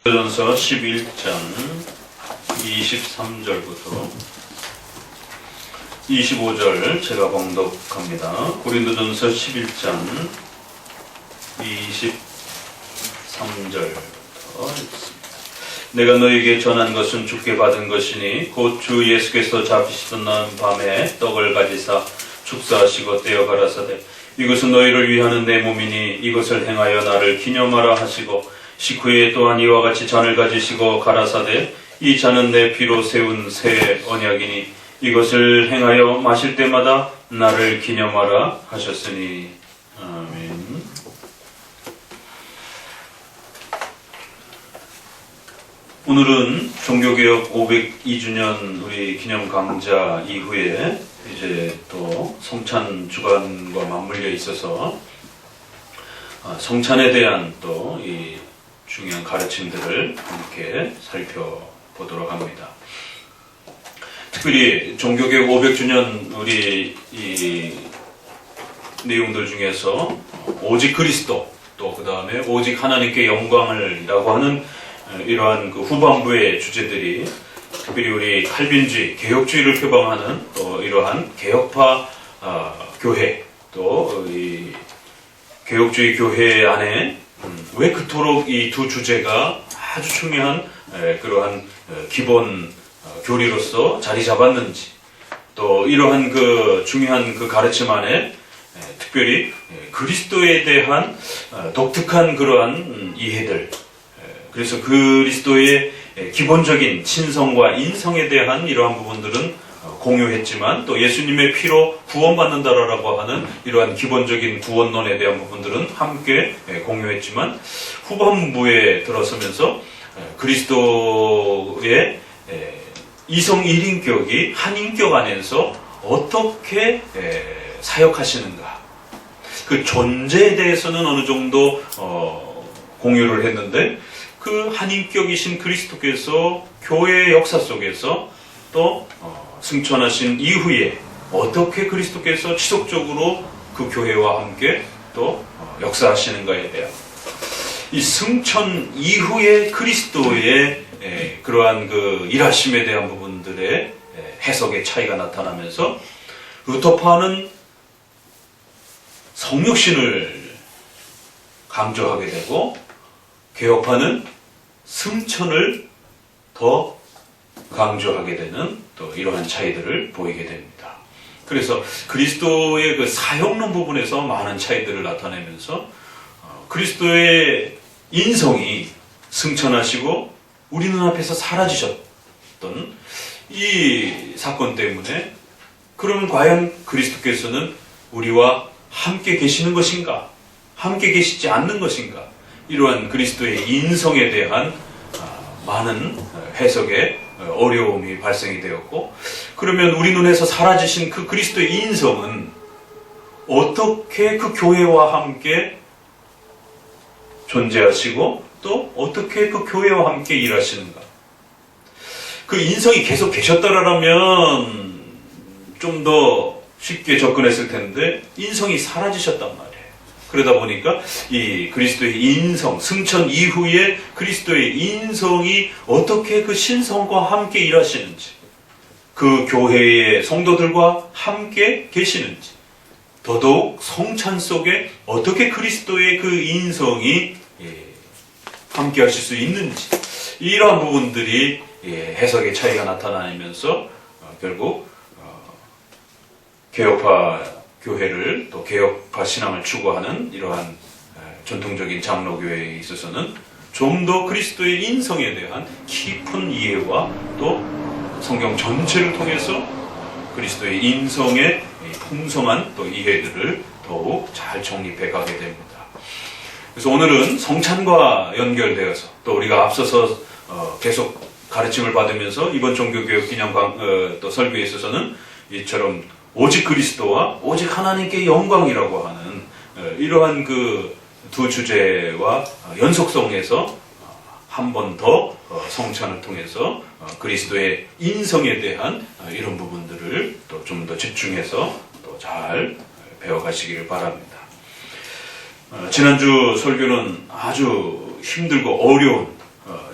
고린도전서 11장 23절부터 25절 제가 봉독합니다. 고린도전서 11장 23절부터 내가 너에게 전한 것은 주께 받은 것이니 곧 주 예수께서 잡히시던 밤에 떡을 가지사 축사하시고 떼어 가라사대 이것은 너희를 위하는 내 몸이니 이것을 행하여 나를 기념하라 하시고 식후에 또한 이와 같이 잔을 가지시고 가라사대 이 잔은 내 피로 세운 새 언약이니 이것을 행하여 마실 때마다 나를 기념하라 하셨으니 아멘. 오늘은 종교개혁 502주년 우리 기념 강좌 이후에 이제 또 성찬 주간과 맞물려 있어서 성찬에 대한 또 이 중요한 가르침들을 함께 살펴보도록 합니다. 특별히 종교개혁 500주년 우리 이 내용들 중에서 오직 그리스도 또 그 다음에 오직 하나님께 영광을이라고 하는 이러한 그 후반부의 주제들이 특별히 우리 칼빈주의, 개혁주의를 표방하는 또 이러한 개혁파 교회 또 이 개혁주의 교회 안에 왜 그토록 이 두 주제가 아주 중요한 그러한 기본 교리로서 자리 잡았는지 또 이러한 그 중요한 그 가르침 안에 특별히 그리스도에 대한 독특한 그러한 이해들 그래서 그리스도의 기본적인 신성과 인성에 대한 이러한 부분들은 공유했지만 또 예수님의 피로 구원받는다라고 하는 이러한 기본적인 구원론에 대한 부분들은 함께 공유했지만 후반부에 들어서면서 그리스도의 이성 1인격이 한 인격 안에서 어떻게 사역하시는가 그 존재에 대해서는 어느 정도 공유를 했는데 그 한 인격이신 그리스도께서 교회의 역사 속에서 또 승천하신 이후에 어떻게 그리스도께서 지속적으로 그 교회와 함께 또 역사하시는가에 대한 이 승천 이후의 그리스도의 그러한 그 일하심에 대한 부분들의 해석의 차이가 나타나면서 루터파는 성육신을 강조하게 되고 개혁파는 승천을 더 강조하게 되는 또 이러한 차이들을 보이게 됩니다. 그래서 그리스도의 그 사역론 부분에서 많은 차이들을 나타내면서 그리스도의 인성이 승천하시고 우리 눈앞에서 사라지셨던 이 사건 때문에 그러면 과연 그리스도께서는 우리와 함께 계시는 것인가? 함께 계시지 않는 것인가? 이러한 그리스도의 인성에 대한 많은 해석의 어려움이 발생이 되었고 그러면 우리 눈에서 사라지신 그 그리스도의 인성은 어떻게 그 교회와 함께 존재하시고 또 어떻게 그 교회와 함께 일하시는가 그 인성이 계속 계셨더라면 좀 더 쉽게 접근했을 텐데 인성이 사라지셨단 말이에요. 그러다 보니까 이 그리스도의 인성, 승천 이후에 그리스도의 인성이 어떻게 그 신성과 함께 일하시는지, 그 교회의 성도들과 함께 계시는지, 더더욱 성찬 속에 어떻게 그리스도의 그 인성이 함께 하실 수 있는지, 이러한 부분들이 해석의 차이가 나타나면서 결국 개혁파 교회를 또 개혁파 신앙을 추구하는 이러한 전통적인 장로교회에 있어서는 좀 더 그리스도의 인성에 대한 깊은 이해와 또 성경 전체를 통해서 그리스도의 인성의 풍성한 또 이해들을 더욱 잘 정립해 가게 됩니다. 그래서 오늘은 성찬과 연결되어서 또 우리가 앞서서 계속 가르침을 받으면서 이번 종교개혁 기념 또 설교에 있어서는 이처럼 오직 그리스도와 오직 하나님께 영광이라고 하는 이러한 그 두 주제와 연속성에서 한 번 더 성찬을 통해서 그리스도의 인성에 대한 이런 부분들을 또 좀 더 집중해서 또 잘 배워가시기를 바랍니다. 지난주 설교는 아주 힘들고 어려운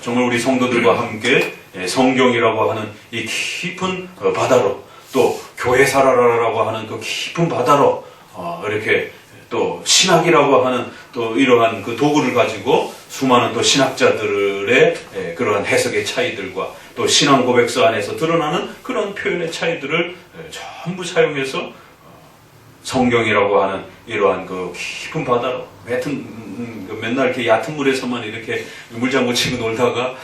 정말 우리 성도들과 함께 성경이라고 하는 이 깊은 바다로, 또 교회사라라고 하는 그 깊은 바다로 이렇게 또 신학이라고 하는 또 이러한 그 도구를 가지고 수많은 또 신학자들의 그러한 해석의 차이들과 또 신앙 고백서 안에서 드러나는 그런 표현의 차이들을 전부 사용해서 성경이라고 하는 이러한 그 깊은 바다로 맨날 이렇게 얕은 물에서만 이렇게 물장구 치고 놀다가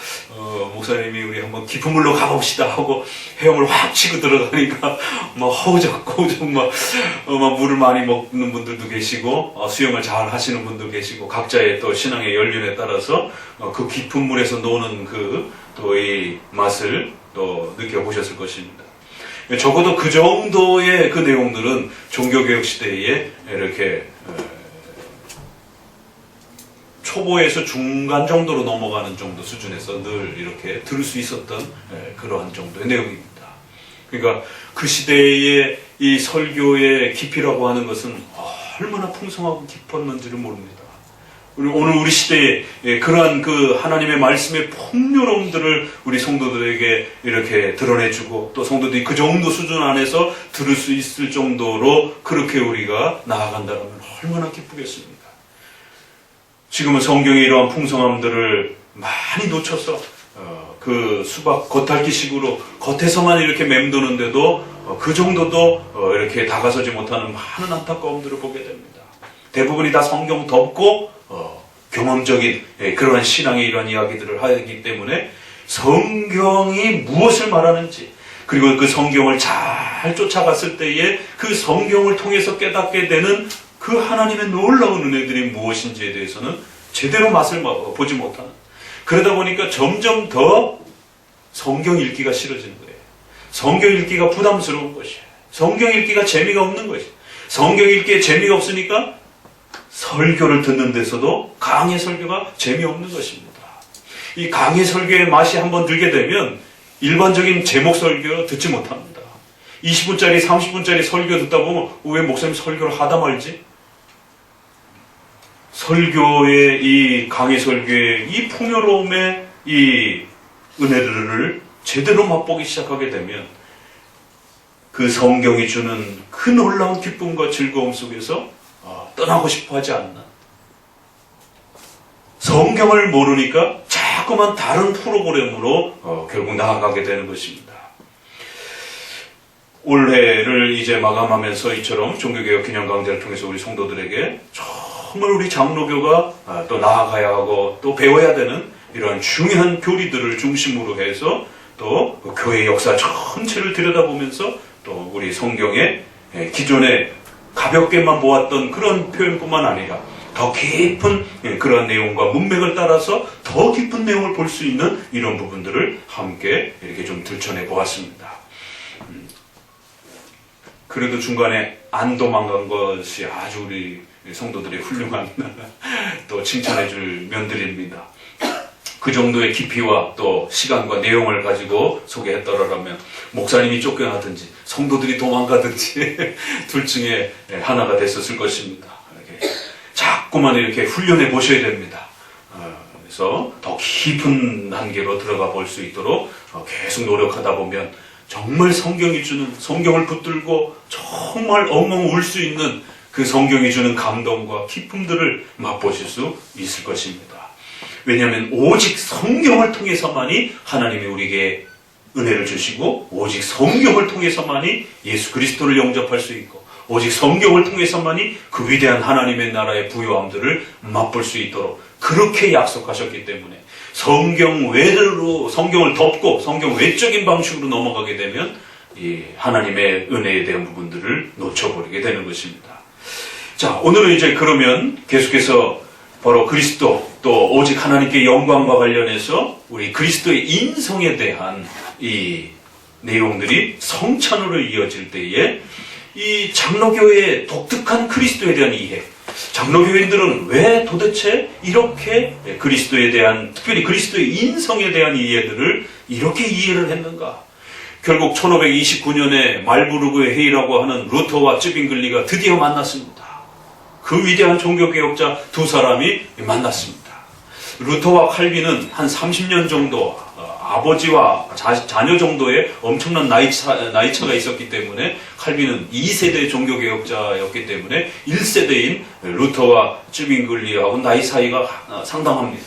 목사님이 우리 한번 깊은 물로 가봅시다 하고 헤엄을 확 치고 들어가니까 막 허우적허우적 막 물을 많이 먹는 분들도 계시고 수영을 잘 하시는 분도 계시고 각자의 또 신앙의 연륜에 따라서 그 깊은 물에서 노는 그 또 이 맛을 또 느껴보셨을 것입니다. 적어도 그 정도의 그 내용들은 종교개혁 시대에 이렇게 초보에서 중간 정도로 넘어가는 정도 수준에서 늘 이렇게 들을 수 있었던 그러한 정도의 내용입니다. 그러니까 그 시대의 이 설교의 깊이라고 하는 것은 얼마나 풍성하고 깊었는지를 모릅니다. 오늘 우리 시대에 그러한 그 하나님의 말씀의 풍요로움들을 우리 성도들에게 이렇게 드러내주고 또 성도들이 그 정도 수준 안에서 들을 수 있을 정도로 그렇게 우리가 나아간다면 얼마나 기쁘겠습니까? 지금은 성경의 이러한 풍성함들을 많이 놓쳐서 그 수박 겉핥기식으로 겉에서만 이렇게 맴도는데도 그 정도도 이렇게 다가서지 못하는 많은 안타까움들을 보게 됩니다. 대부분이 다 성경 덮고 경험적인 그러한 신앙의 이러한 이야기들을 하기 때문에 성경이 무엇을 말하는지, 그리고 그 성경을 잘 쫓아갔을 때에 그 성경을 통해서 깨닫게 되는 그 하나님의 놀라운 은혜들이 무엇인지에 대해서는 제대로 맛을 보지 못하는, 그러다 보니까 점점 더 성경 읽기가 싫어지는 거예요. 성경 읽기가 부담스러운 것이에요. 성경 읽기가 재미가 없는 것이에요. 성경 읽기에 재미가 없으니까 설교를 듣는 데서도 강의 설교가 재미없는 것입니다. 이 강의 설교의 맛이 한번 들게 되면 일반적인 제목 설교 듣지 못합니다. 20분짜리 30분짜리 설교 듣다 보면 왜 목사님 설교를 하다 말지? 설교의 이 강의 설교의 이 풍요로움의 이 은혜들을 제대로 맛보기 시작하게 되면 그 성경이 주는 그 놀라운 기쁨과 즐거움 속에서 떠나고 싶어 하지 않나. 성경을 모르니까 자꾸만 다른 프로그램으로 결국 나아가게 되는 것입니다. 올해를 이제 마감하면서 이처럼 종교개혁 기념 강좌를 통해서 우리 성도들에게 정말 우리 장로교가 또 나아가야 하고 또 배워야 되는 이러한 중요한 교리들을 중심으로 해서 또 교회 역사 전체를 들여다보면서 또 우리 성경의 기존에 가볍게만 보았던 그런 표현뿐만 아니라 더 깊은 그런 내용과 문맥을 따라서 더 깊은 내용을 볼 수 있는 이런 부분들을 함께 이렇게 좀 들춰내 보았습니다. 그래도 중간에 안 도망간 것이 아주 우리 성도들의 훌륭한 또 칭찬해줄 면들입니다. 그 정도의 깊이와 또 시간과 내용을 가지고 소개했더라면 목사님이 쫓겨나든지 성도들이 도망가든지 둘 중에 하나가 됐었을 것입니다. 이렇게 자꾸만 이렇게 훈련해 보셔야 됩니다. 그래서 더 깊은 한계로 들어가 볼 수 있도록 계속 노력하다 보면 정말 성경이 주는, 성경을 붙들고 정말 엉엉 울 수 있는 그 성경이 주는 감동과 기쁨들을 맛보실 수 있을 것입니다. 왜냐하면 오직 성경을 통해서만이 하나님이 우리에게 은혜를 주시고 오직 성경을 통해서만이 예수 그리스도를 영접할 수 있고 오직 성경을 통해서만이 그 위대한 하나님의 나라의 부요함들을 맛볼 수 있도록 그렇게 약속하셨기 때문에 성경 외로 성경을 덮고 성경 외적인 방식으로 넘어가게 되면 이 하나님의 은혜에 대한 부분들을 놓쳐버리게 되는 것입니다. 자, 오늘은 이제 그러면 계속해서 바로 그리스도 또 오직 하나님께 영광과 관련해서 우리 그리스도의 인성에 대한 이 내용들이 성찬으로 이어질 때에 이 장로교회의 독특한 그리스도에 대한 이해, 장로교인들은 왜 도대체 이렇게 그리스도에 대한, 특별히 그리스도의 인성에 대한 이해들을 이렇게 이해를 했는가? 결국 1529년에 말부르그의 회의라고 하는 루터와 쯔빙글리가 드디어 만났습니다. 그 위대한 종교개혁자 두 사람이 만났습니다. 루터와 칼빈은 한 30년 정도 아버지와 자녀 정도의 엄청난 나이차가 있었기 때문에 칼빈은 2세대 종교개혁자였기 때문에 1세대인 루터와 쯔빙글리하고 나이 사이가 상당합니다.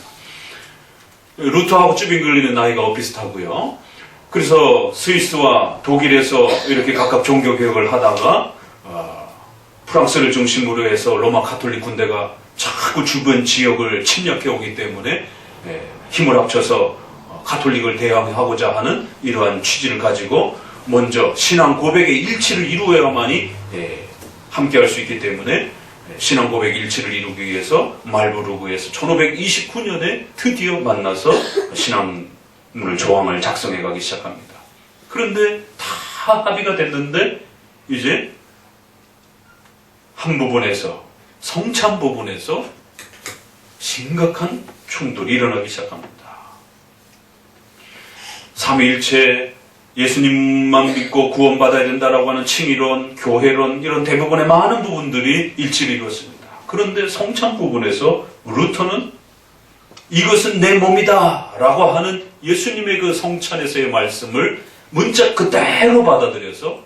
루터하고 쯔빙글리는 나이가 비슷하고요. 그래서 스위스와 독일에서 이렇게 각각 종교개혁을 하다가 프랑스를 중심으로 해서 로마 가톨릭 군대가 자꾸 주변 지역을 침략해 오기 때문에 힘을 합쳐서 가톨릭을 대항하고자 하는 이러한 취지를 가지고 먼저 신앙 고백의 일치를 이루어야만이 함께할 수 있기 때문에 신앙 고백 일치를 이루기 위해서 말부르그에서 1529년에 드디어 만나서 신앙문을 조항을 작성해 가기 시작합니다. 그런데 다 합의가 됐는데 이제 한 부분에서 성찬 부분에서 심각한 충돌이 일어나기 시작합니다. 삼위일체 예수님만 믿고 구원받아야 된다라고 하는 칭의론, 교회론 이런 대부분의 많은 부분들이 일치를 이루었습니다. 그런데 성찬 부분에서 루터는 이것은 내 몸이다 라고 하는 예수님의 그 성찬에서의 말씀을 문자 그대로 받아들여서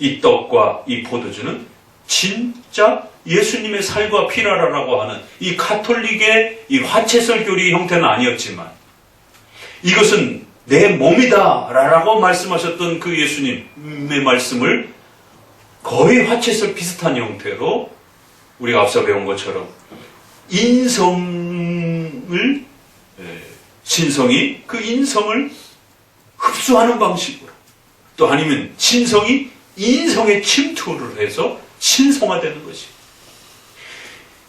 이 떡과 이 포도주는 진짜 예수님의 살과 피라라고 하는 이 가톨릭의 이 화채설 교리 형태는 아니었지만 이것은 내 몸이다 라고 말씀하셨던 그 예수님의 말씀을 거의 화채설 비슷한 형태로 우리가 앞서 배운 것처럼 인성을 신성이 그 인성을 흡수하는 방식으로 또 아니면 신성이 인성에 침투를 해서 신성화되는 것이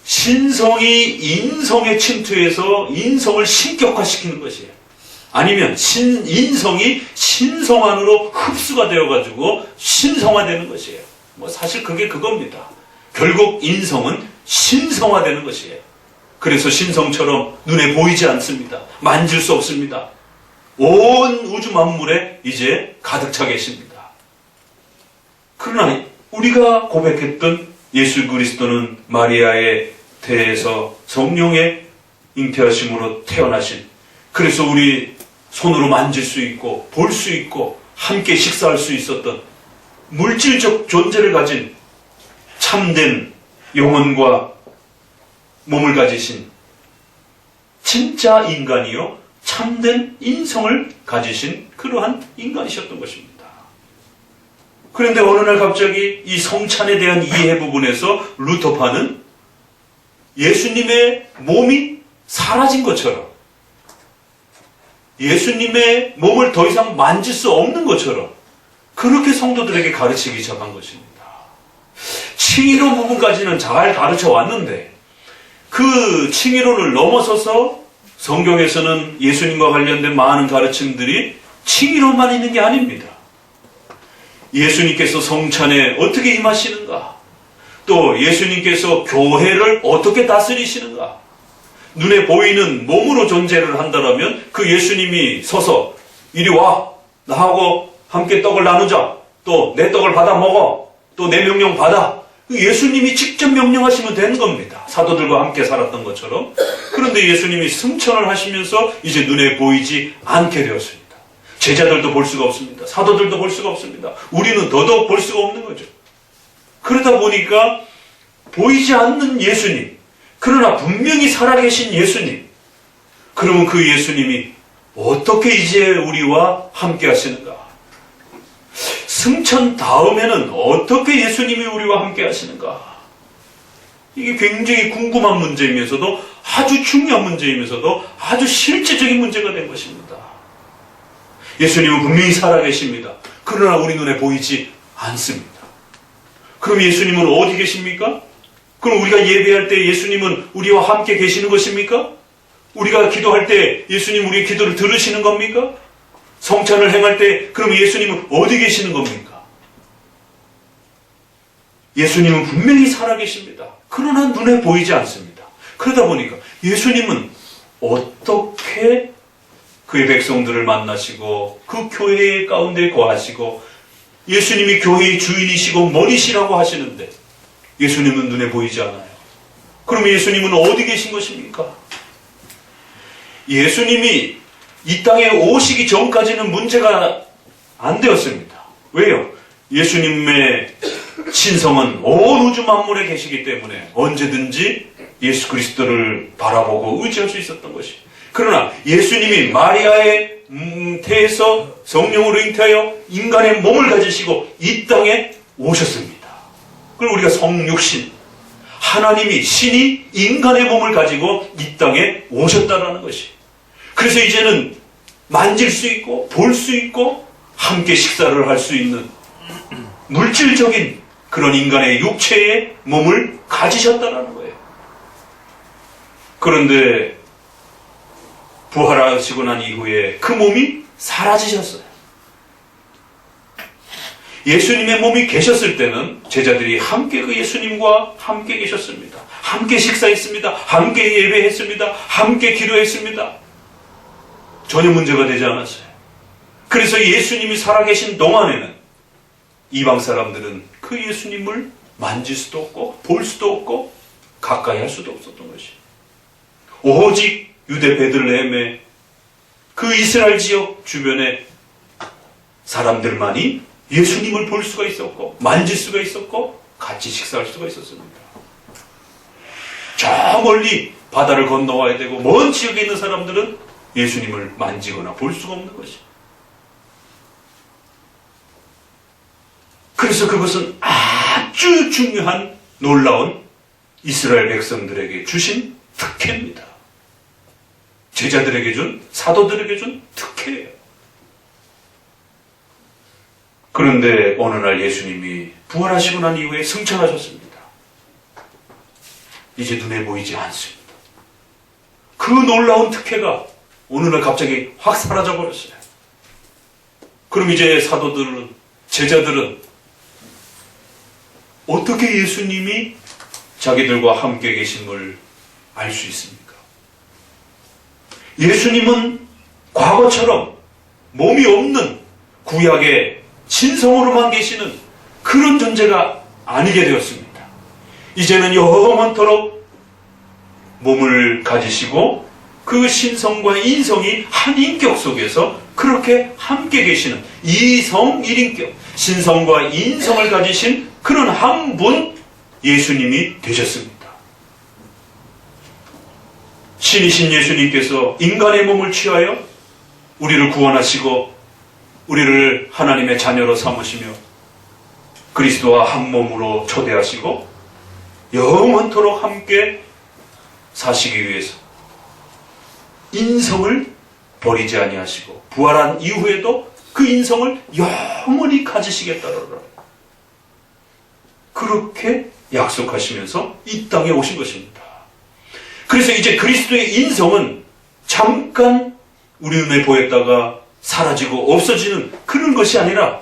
신성이 인성에 침투해서 인성을 신격화시키는 것이에요. 아니면 인성이 신성 안으로 흡수가 되어가지고 신성화되는 것이에요. 사실 그게 그겁니다. 결국 인성은 신성화되는 것이에요. 그래서 신성처럼 눈에 보이지 않습니다. 만질 수 없습니다. 온 우주 만물에 이제 가득 차 계십니다. 그러나 우리가 고백했던 예수 그리스도는 마리아의 태에서 성령의 잉태하심으로 태어나신, 그래서 우리 손으로 만질 수 있고 볼 수 있고 함께 식사할 수 있었던 물질적 존재를 가진 참된 영혼과 몸을 가지신 진짜 인간이요 참된 인성을 가지신 그러한 인간이셨던 것입니다. 그런데 어느 날 갑자기 이 성찬에 대한 이해 부분에서 루터파는 예수님의 몸이 사라진 것처럼, 예수님의 몸을 더 이상 만질 수 없는 것처럼 그렇게 성도들에게 가르치기 시작한 것입니다. 칭의론 부분까지는 잘 가르쳐 왔는데 그 칭의론을 넘어서서 성경에서는 예수님과 관련된 많은 가르침들이 칭의론만 있는 게 아닙니다. 예수님께서 성찬에 어떻게 임하시는가, 또 예수님께서 교회를 어떻게 다스리시는가, 눈에 보이는 몸으로 존재를 한다면 그 예수님이 서서 이리 와, 나하고 함께 떡을 나누자, 또 내 떡을 받아 먹어, 또 내 명령 받아, 예수님이 직접 명령하시면 되는 겁니다. 사도들과 함께 살았던 것처럼. 그런데 예수님이 승천을 하시면서 이제 눈에 보이지 않게 되었습니다. 제자들도 볼 수가 없습니다. 사도들도 볼 수가 없습니다. 우리는 더더욱 볼 수가 없는 거죠. 그러다 보니까 보이지 않는 예수님, 그러나 분명히 살아계신 예수님, 그러면 그 예수님이 어떻게 이제 우리와 함께 하시는가? 승천 다음에는 어떻게 예수님이 우리와 함께 하시는가? 이게 굉장히 궁금한 문제이면서도 아주 중요한 문제이면서도 아주 실제적인 문제가 된 것입니다. 예수님은 분명히 살아계십니다. 그러나 우리 눈에 보이지 않습니다. 그럼 예수님은 어디 계십니까? 그럼 우리가 예배할 때 예수님은 우리와 함께 계시는 것입니까? 우리가 기도할 때 예수님 우리의 기도를 들으시는 겁니까? 성찬을 행할 때 그럼 예수님은 어디 계시는 겁니까? 예수님은 분명히 살아계십니다. 그러나 눈에 보이지 않습니다. 그러다 보니까 예수님은 어떻게 그의 백성들을 만나시고 그 교회 가운데 거하시고 예수님이 교회의 주인이시고 머리시라고 하시는데 예수님은 눈에 보이지 않아요. 그럼 예수님은 어디 계신 것입니까? 예수님이 이 땅에 오시기 전까지는 문제가 안 되었습니다. 왜요? 예수님의 신성은 온 우주 만물에 계시기 때문에 언제든지 예수 그리스도를 바라보고 의지할 수 있었던 것이. 그러나 예수님이 마리아의 태에서 성령으로 잉태하여 인간의 몸을 가지시고 이 땅에 오셨습니다. 그걸 우리가 성육신, 하나님이 신이 인간의 몸을 가지고 이 땅에 오셨다라는 것이. 그래서 이제는 만질 수 있고 볼 수 있고 함께 식사를 할 수 있는 물질적인 그런 인간의 육체의 몸을 가지셨다는 거예요. 그런데 부활하시고 난 이후에 그 몸이 사라지셨어요. 예수님의 몸이 계셨을 때는 제자들이 함께 그 예수님과 함께 계셨습니다. 함께 식사했습니다. 함께 예배했습니다. 함께 기도했습니다. 전혀 문제가 되지 않았어요. 그래서 예수님이 살아계신 동안에는 이방 사람들은 그 예수님을 만질 수도 없고 볼 수도 없고 가까이 할 수도 없었던 것이. 오직 유대 베들레헴의 그 이스라엘 지역 주변의 사람들만이 예수님을 볼 수가 있었고 만질 수가 있었고 같이 식사할 수가 있었습니다. 저 멀리 바다를 건너와야 되고 먼 지역에 있는 사람들은 예수님을 만지거나 볼 수가 없는 것이. 그래서 그것은 아주 중요한 놀라운 이스라엘 백성들에게 주신 특혜입니다. 제자들에게 준, 사도들에게 준 특혜예요. 그런데 어느 날 예수님이 부활하시고 난 이후에 승천하셨습니다. 이제 눈에 보이지 않습니다. 그 놀라운 특혜가 어느 날 갑자기 확 사라져 버렸어요. 그럼 이제 사도들은, 제자들은 어떻게 예수님이 자기들과 함께 계심을 알 수 있습니까? 예수님은 과거처럼 몸이 없는 구약의 신성으로만 계시는 그런 존재가 아니게 되었습니다. 이제는 영원토록 몸을 가지시고 그 신성과 인성이 한 인격 속에서 그렇게 함께 계시는 이성 일인격, 신성과 인성을 가지신 그런 한 분 예수님이 되셨습니다. 신이신 예수님께서 인간의 몸을 취하여 우리를 구원하시고 우리를 하나님의 자녀로 삼으시며 그리스도와 한 몸으로 초대하시고 영원토록 함께 사시기 위해서 인성을 버리지 아니하시고 부활한 이후에도 그 인성을 영원히 가지시겠다라고 그렇게 약속하시면서 이 땅에 오신 것입니다. 그래서 이제 그리스도의 인성은 잠깐 우리 눈에 보였다가 사라지고 없어지는 그런 것이 아니라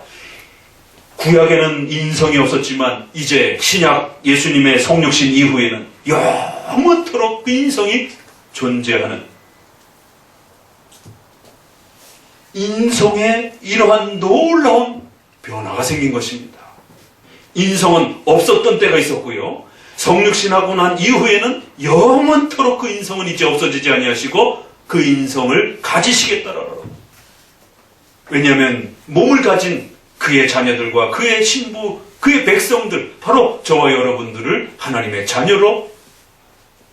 구약에는 인성이 없었지만 이제 신약 예수님의 성육신 이후에는 영원토록 그 인성이 존재하는 인성에 이러한 놀라운 변화가 생긴 것입니다. 인성은 없었던 때가 있었고요. 성육신하고 난 이후에는 영원토록 그 인성은 이제 없어지지 아니하시고 그 인성을 가지시겠다라고. 왜냐하면 몸을 가진 그의 자녀들과 그의 신부, 그의 백성들, 바로 저와 여러분들을 하나님의 자녀로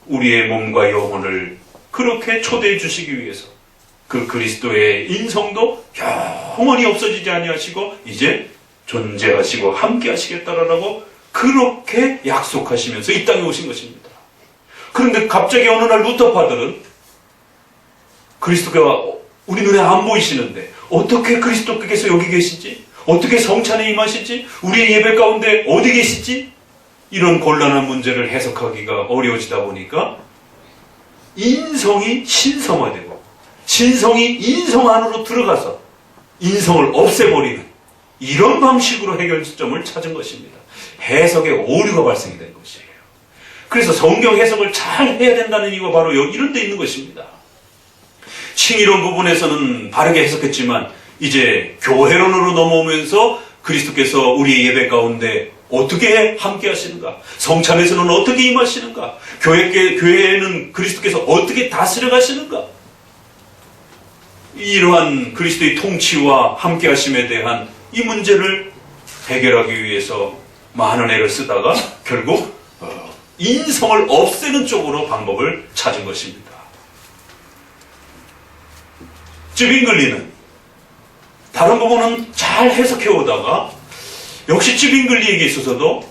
우리의 몸과 영혼을 그렇게 초대해 주시기 위해서 그 그리스도의 인성도 영원히 없어지지 아니하시고 이제 존재하시고 함께 하시겠다라고 그렇게 약속하시면서 이 땅에 오신 것입니다. 그런데 갑자기 어느 날 루터파들은 그리스도가 우리 눈에 안 보이시는데 어떻게 그리스도께서 여기 계시지? 어떻게 성찬에 임하시지? 우리의 예배 가운데 어디 계시지? 이런 곤란한 문제를 해석하기가 어려워지다 보니까 인성이 신성화되고 신성이 인성 안으로 들어가서 인성을 없애버리는 이런 방식으로 해결점을 찾은 것입니다. 해석에 오류가 발생이 된 것이에요. 그래서 성경 해석을 잘 해야 된다는 이유가 바로 이런 데 있는 것입니다. 칭의론 부분에서는 바르게 해석했지만 이제 교회론으로 넘어오면서 그리스도께서 우리의 예배 가운데 어떻게 함께 하시는가? 성찬에서는 어떻게 임하시는가? 교회에는 그리스도께서 어떻게 다스려 가시는가? 이러한 그리스도의 통치와 함께하심에 대한 이 문제를 해결하기 위해서 많은 애를 쓰다가 결국 인성을 없애는 쪽으로 방법을 찾은 것입니다. 쯔빙글리는 다른 부분은 잘 해석해 오다가 역시 쯔빙글리에게 있어서도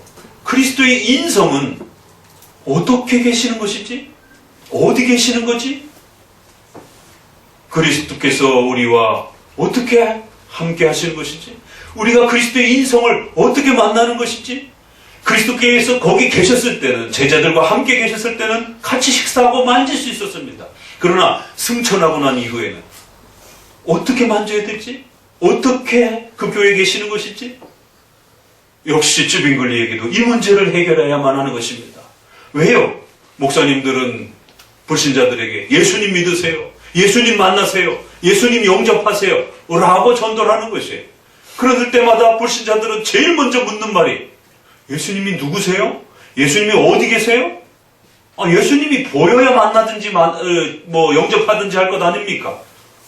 그리스도의 인성은 어떻게 계시는 것이지? 어디 계시는 거지? 그리스도께서 우리와 어떻게 함께 하시는 것이지? 우리가 그리스도의 인성을 어떻게 만나는 것이지? 그리스도께서 거기 계셨을 때는, 제자들과 함께 계셨을 때는 같이 식사하고 만질 수 있었습니다. 그러나 승천하고 난 이후에는 어떻게 만져야 될지? 어떻게 그 교회에 계시는 것이지? 역시 쯔빙글리에게도 이 문제를 해결해야만 하는 것입니다. 왜요? 목사님들은 불신자들에게 예수님 믿으세요, 예수님 만나세요, 예수님 영접하세요 라고 전도를 하는 것이에요. 그럴 때마다 불신자들은 제일 먼저 묻는 말이 예수님이 누구세요? 예수님이 어디 계세요? 예수님이 보여야 만나든지 영접하든지 할 것 아닙니까?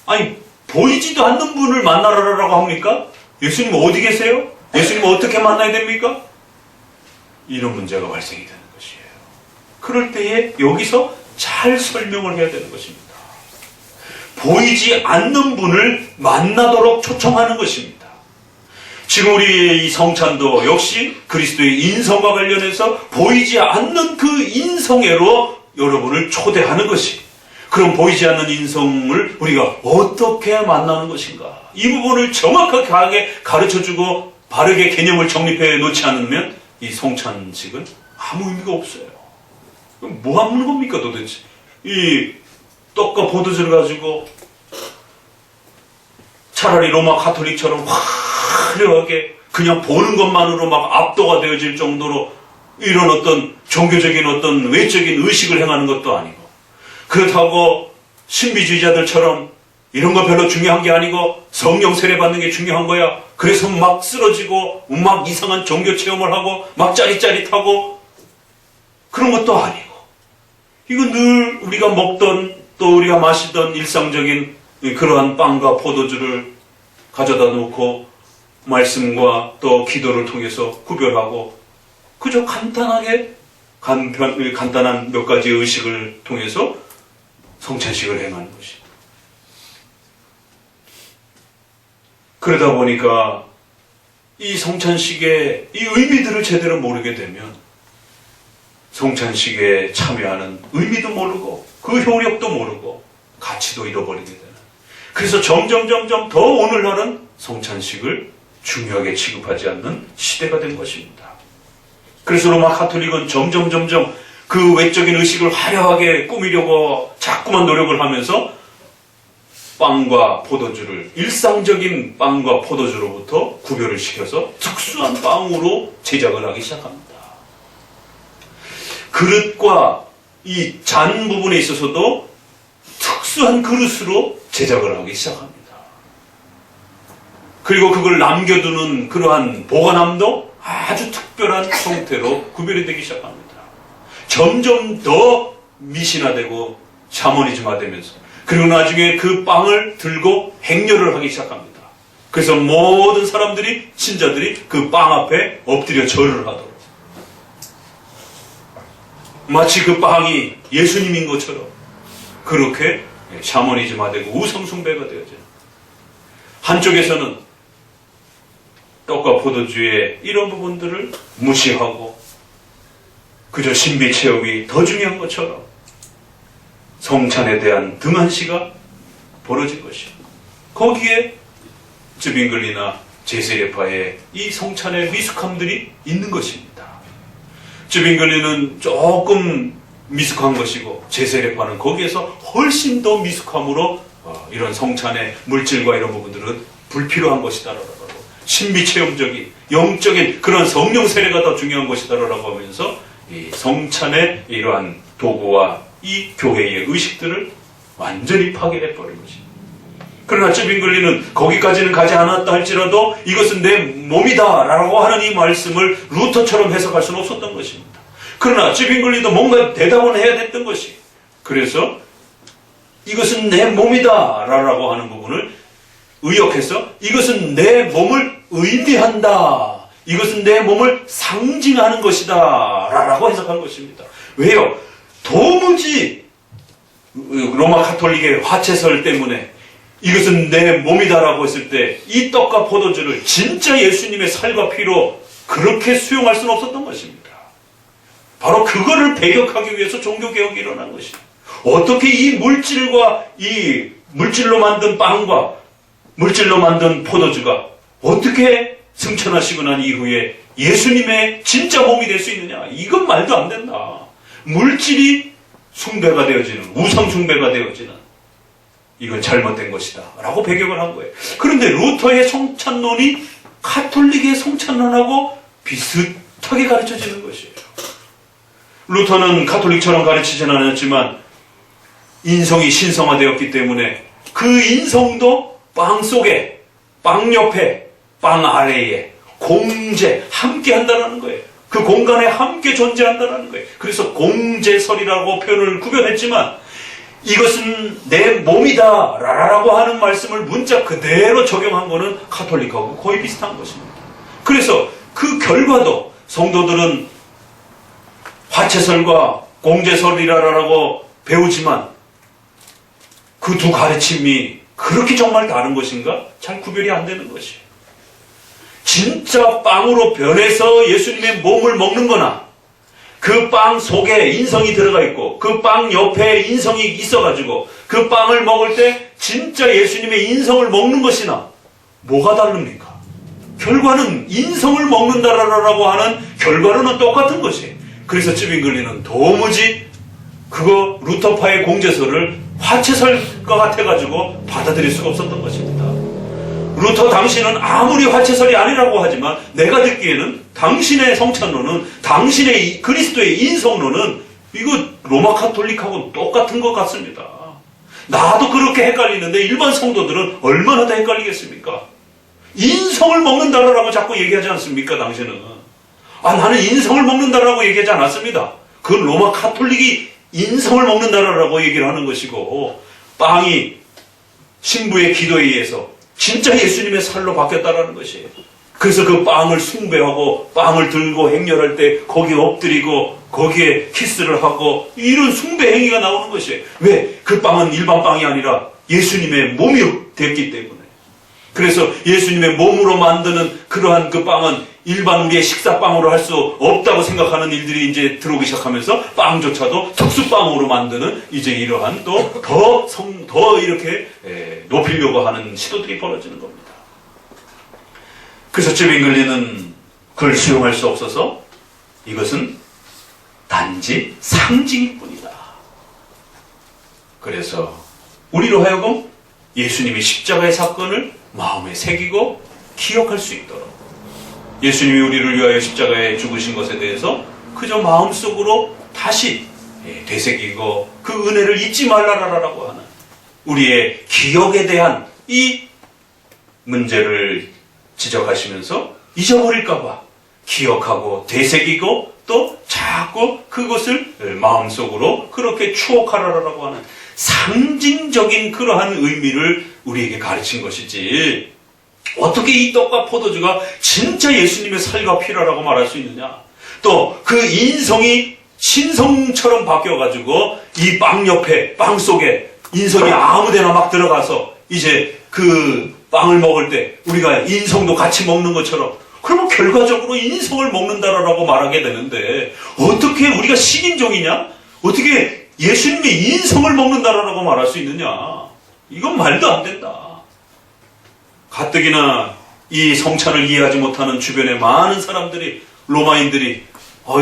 아니 보이지도 않는 분을 만나라고 합니까? 예수님 어디 계세요? 예수님 어떻게 만나야 됩니까? 이런 문제가 발생이 되는 것이에요. 그럴 때에 여기서 잘 설명을 해야 되는 것입니다. 보이지 않는 분을 만나도록 초청하는 것입니다. 지금 우리의 이 성찬도 역시 그리스도의 인성과 관련해서 보이지 않는 그 인성애로 여러분을 초대하는 것이, 그럼 보이지 않는 인성을 우리가 어떻게 만나는 것인가, 이 부분을 정확하게 가르쳐주고 바르게 개념을 정립해 놓지 않으면 이 성찬식은 아무 의미가 없어요. 뭐 하는 겁니까 도대체? 이 떡과 포도주를 가지고 차라리 로마 가톨릭처럼 화려하게 그냥 보는 것만으로 막 압도가 되어질 정도로 이런 어떤 종교적인 어떤 외적인 의식을 행하는 것도 아니고, 그렇다고 신비주의자들처럼 이런 거 별로 중요한 게 아니고 성령 세례 받는 게 중요한 거야, 그래서 막 쓰러지고 막 이상한 종교 체험을 하고 막 짜릿짜릿하고 그런 것도 아니고, 이건 늘 우리가 먹던 또 우리가 마시던 일상적인 그러한 빵과 포도주를 가져다 놓고 말씀과 또 기도를 통해서 구별하고 그저 간단한 몇 가지 의식을 통해서 성찬식을 행하는 것입니다. 그러다 보니까 이 성찬식의 이 의미들을 제대로 모르게 되면 성찬식에 참여하는 의미도 모르고 그 효력도 모르고 가치도 잃어버리게 되는, 그래서 점점 더 오늘날은 성찬식을 중요하게 취급하지 않는 시대가 된 것입니다. 그래서 로마 가톨릭은 점점 그 외적인 의식을 화려하게 꾸미려고 자꾸만 노력을 하면서 빵과 포도주를 일상적인 빵과 포도주로부터 구별을 시켜서 특수한 빵으로 제작을 하기 시작합니다. 그릇과 이 잔 부분에 있어서도 특수한 그릇으로 제작을 하기 시작합니다. 그리고 그걸 남겨두는 그러한 보관함도 아주 특별한 형태로 구별이 되기 시작합니다. 점점 더 미신화되고 샤머니즘화되면서, 그리고 나중에 그 빵을 들고 행렬을 하기 시작합니다. 그래서 모든 사람들이, 신자들이 그 빵 앞에 엎드려 절을 하도록, 마치 그 빵이 예수님인 것처럼 그렇게 샤머니즘화되고 우상숭배가 되어져요. 한쪽에서는 떡과 포도주의 이런 부분들을 무시하고 그저 신비 체험이 더 중요한 것처럼 성찬에 대한 등한시가 벌어진 것이요. 거기에 쯔빙글리나 제세례파의 이 성찬의 미숙함들이 있는 것입니다. 쯔빙글리는 조금 미숙한 것이고 제세례파는 거기에서 훨씬 더 미숙함으로 이런 성찬의 물질과 이런 부분들은 불필요한 것이다라고, 신비체험적인 영적인 그런 성령 세례가 더 중요한 것이다라고 하면서 이 성찬의 이러한 도구와 이 교회의 의식들을 완전히 파괴해버린 것입니다. 그러나 쯔빙글리는 거기까지는 가지 않았다 할지라도 이것은 내 몸이다 라고 하는 이 말씀을 루터처럼 해석할 수는 없었던 것입니다. 그러나 쯔빙글리도 뭔가 대답을 해야 됐던 것이, 그래서 이것은 내 몸이다 라고 하는 부분을 의역해서 이것은 내 몸을 의미한다, 이것은 내 몸을 상징하는 것이다 라고 해석한 것입니다. 왜요? 도무지 로마 가톨릭의 화채설 때문에 이것은 내 몸이다라고 했을 때 이 떡과 포도주를 진짜 예수님의 살과 피로 그렇게 수용할 수는 없었던 것입니다. 바로 그거를 배격하기 위해서 종교개혁이 일어난 것입니다. 어떻게 이 물질과 이 물질로 만든 빵과 물질로 만든 포도주가 어떻게 승천하시고 난 이후에 예수님의 진짜 몸이 될 수 있느냐? 이건 말도 안 된다. 물질이 숭배가 되어지는, 우상 숭배가 되어지는, 이건 잘못된 것이다 라고 배격을 한 거예요. 그런데 루터의 성찬론이 가톨릭의 성찬론하고 비슷하게 가르쳐지는 것이에요. 루터는 가톨릭처럼 가르치지는 않았지만 인성이 신성화되었기 때문에 그 인성도 빵 속에, 빵 옆에, 빵 아래에 공재 함께 한다는 거예요. 그 공간에 함께 존재한다는 거예요. 그래서 공재설이라고 표현을 구별했지만 이것은 내 몸이다 라고 하는 말씀을 문자 그대로 적용한 거는 가톨릭하고 거의 비슷한 것입니다. 그래서 그 결과도 성도들은 화채설과 공재설이라고 배우지만 그 두 가르침이 그렇게 정말 다른 것인가? 잘 구별이 안 되는 것이에요. 진짜 빵으로 변해서 예수님의 몸을 먹는 거나 그 빵 속에 인성이 들어가 있고 그 빵 옆에 인성이 있어가지고 그 빵을 먹을 때 진짜 예수님의 인성을 먹는 것이나 뭐가 다릅니까? 결과는 인성을 먹는다라고 하는 결과로는 똑같은 것이에요. 그래서 쯔빙글리는 도무지 그거 루터파의 공제설을 화채설과 같아가지고 받아들일 수가 없었던 것입니다. 루터 당신은 아무리 화채설이 아니라고 하지만 내가 듣기에는 당신의 성찬론은, 당신의 그리스도의 인성론은 이거 로마 가톨릭하고 똑같은 것 같습니다. 나도 그렇게 헷갈리는데 일반 성도들은 얼마나 더 헷갈리겠습니까? 인성을 먹는다라고 자꾸 얘기하지 않습니까? 당신은. 나는 인성을 먹는다라고 얘기하지 않았습니다. 그건 로마 가톨릭이 인성을 먹는다라고 얘기를 하는 것이고, 빵이 신부의 기도에 의해서 진짜 예수님의 살로 바뀌었다라는 것이에요. 그래서 그 빵을 숭배하고 빵을 들고 행렬할 때 거기에 엎드리고 거기에 키스를 하고 이런 숭배 행위가 나오는 것이에요. 왜? 그 빵은 일반 빵이 아니라 예수님의 몸이 됐기 때문에. 그래서 예수님의 몸으로 만드는 그러한 그 빵은 일반 우리의 식사빵으로 할 수 없다고 생각하는 일들이 이제 들어오기 시작하면서 빵조차도 특수빵으로 만드는 이제 이러한 또 더 이렇게 높이려고 하는 시도들이 벌어지는 겁니다. 그래서 쯔빙글리는 그걸 수용할 수 없어서 이것은 단지 상징일 뿐이다. 그래서 우리로 하여금 예수님의 십자가의 사건을 마음에 새기고 기억할 수 있도록 예수님이 우리를 위하여 십자가에 죽으신 것에 대해서 그저 마음속으로 다시 되새기고 그 은혜를 잊지 말라라고 하는 우리의 기억에 대한 이 문제를 지적하시면서 잊어버릴까봐 기억하고 되새기고 또 자꾸 그것을 마음속으로 그렇게 추억하라라고 하는 상징적인 그러한 의미를 우리에게 가르친 것이지, 어떻게 이 떡과 포도주가 진짜 예수님의 살과 피라라고 말할 수 있느냐? 또 그 인성이 신성처럼 바뀌어가지고 이 빵 옆에, 빵 속에 인성이 아무데나 막 들어가서 이제 그 빵을 먹을 때 우리가 인성도 같이 먹는 것처럼, 그러면 결과적으로 인성을 먹는다라고 말하게 되는데 어떻게 우리가 식인종이냐? 어떻게 예수님의 인성을 먹는다라고 말할 수 있느냐? 이건 말도 안 된다. 가뜩이나 이 성찬을 이해하지 못하는 주변의 많은 사람들이, 로마인들이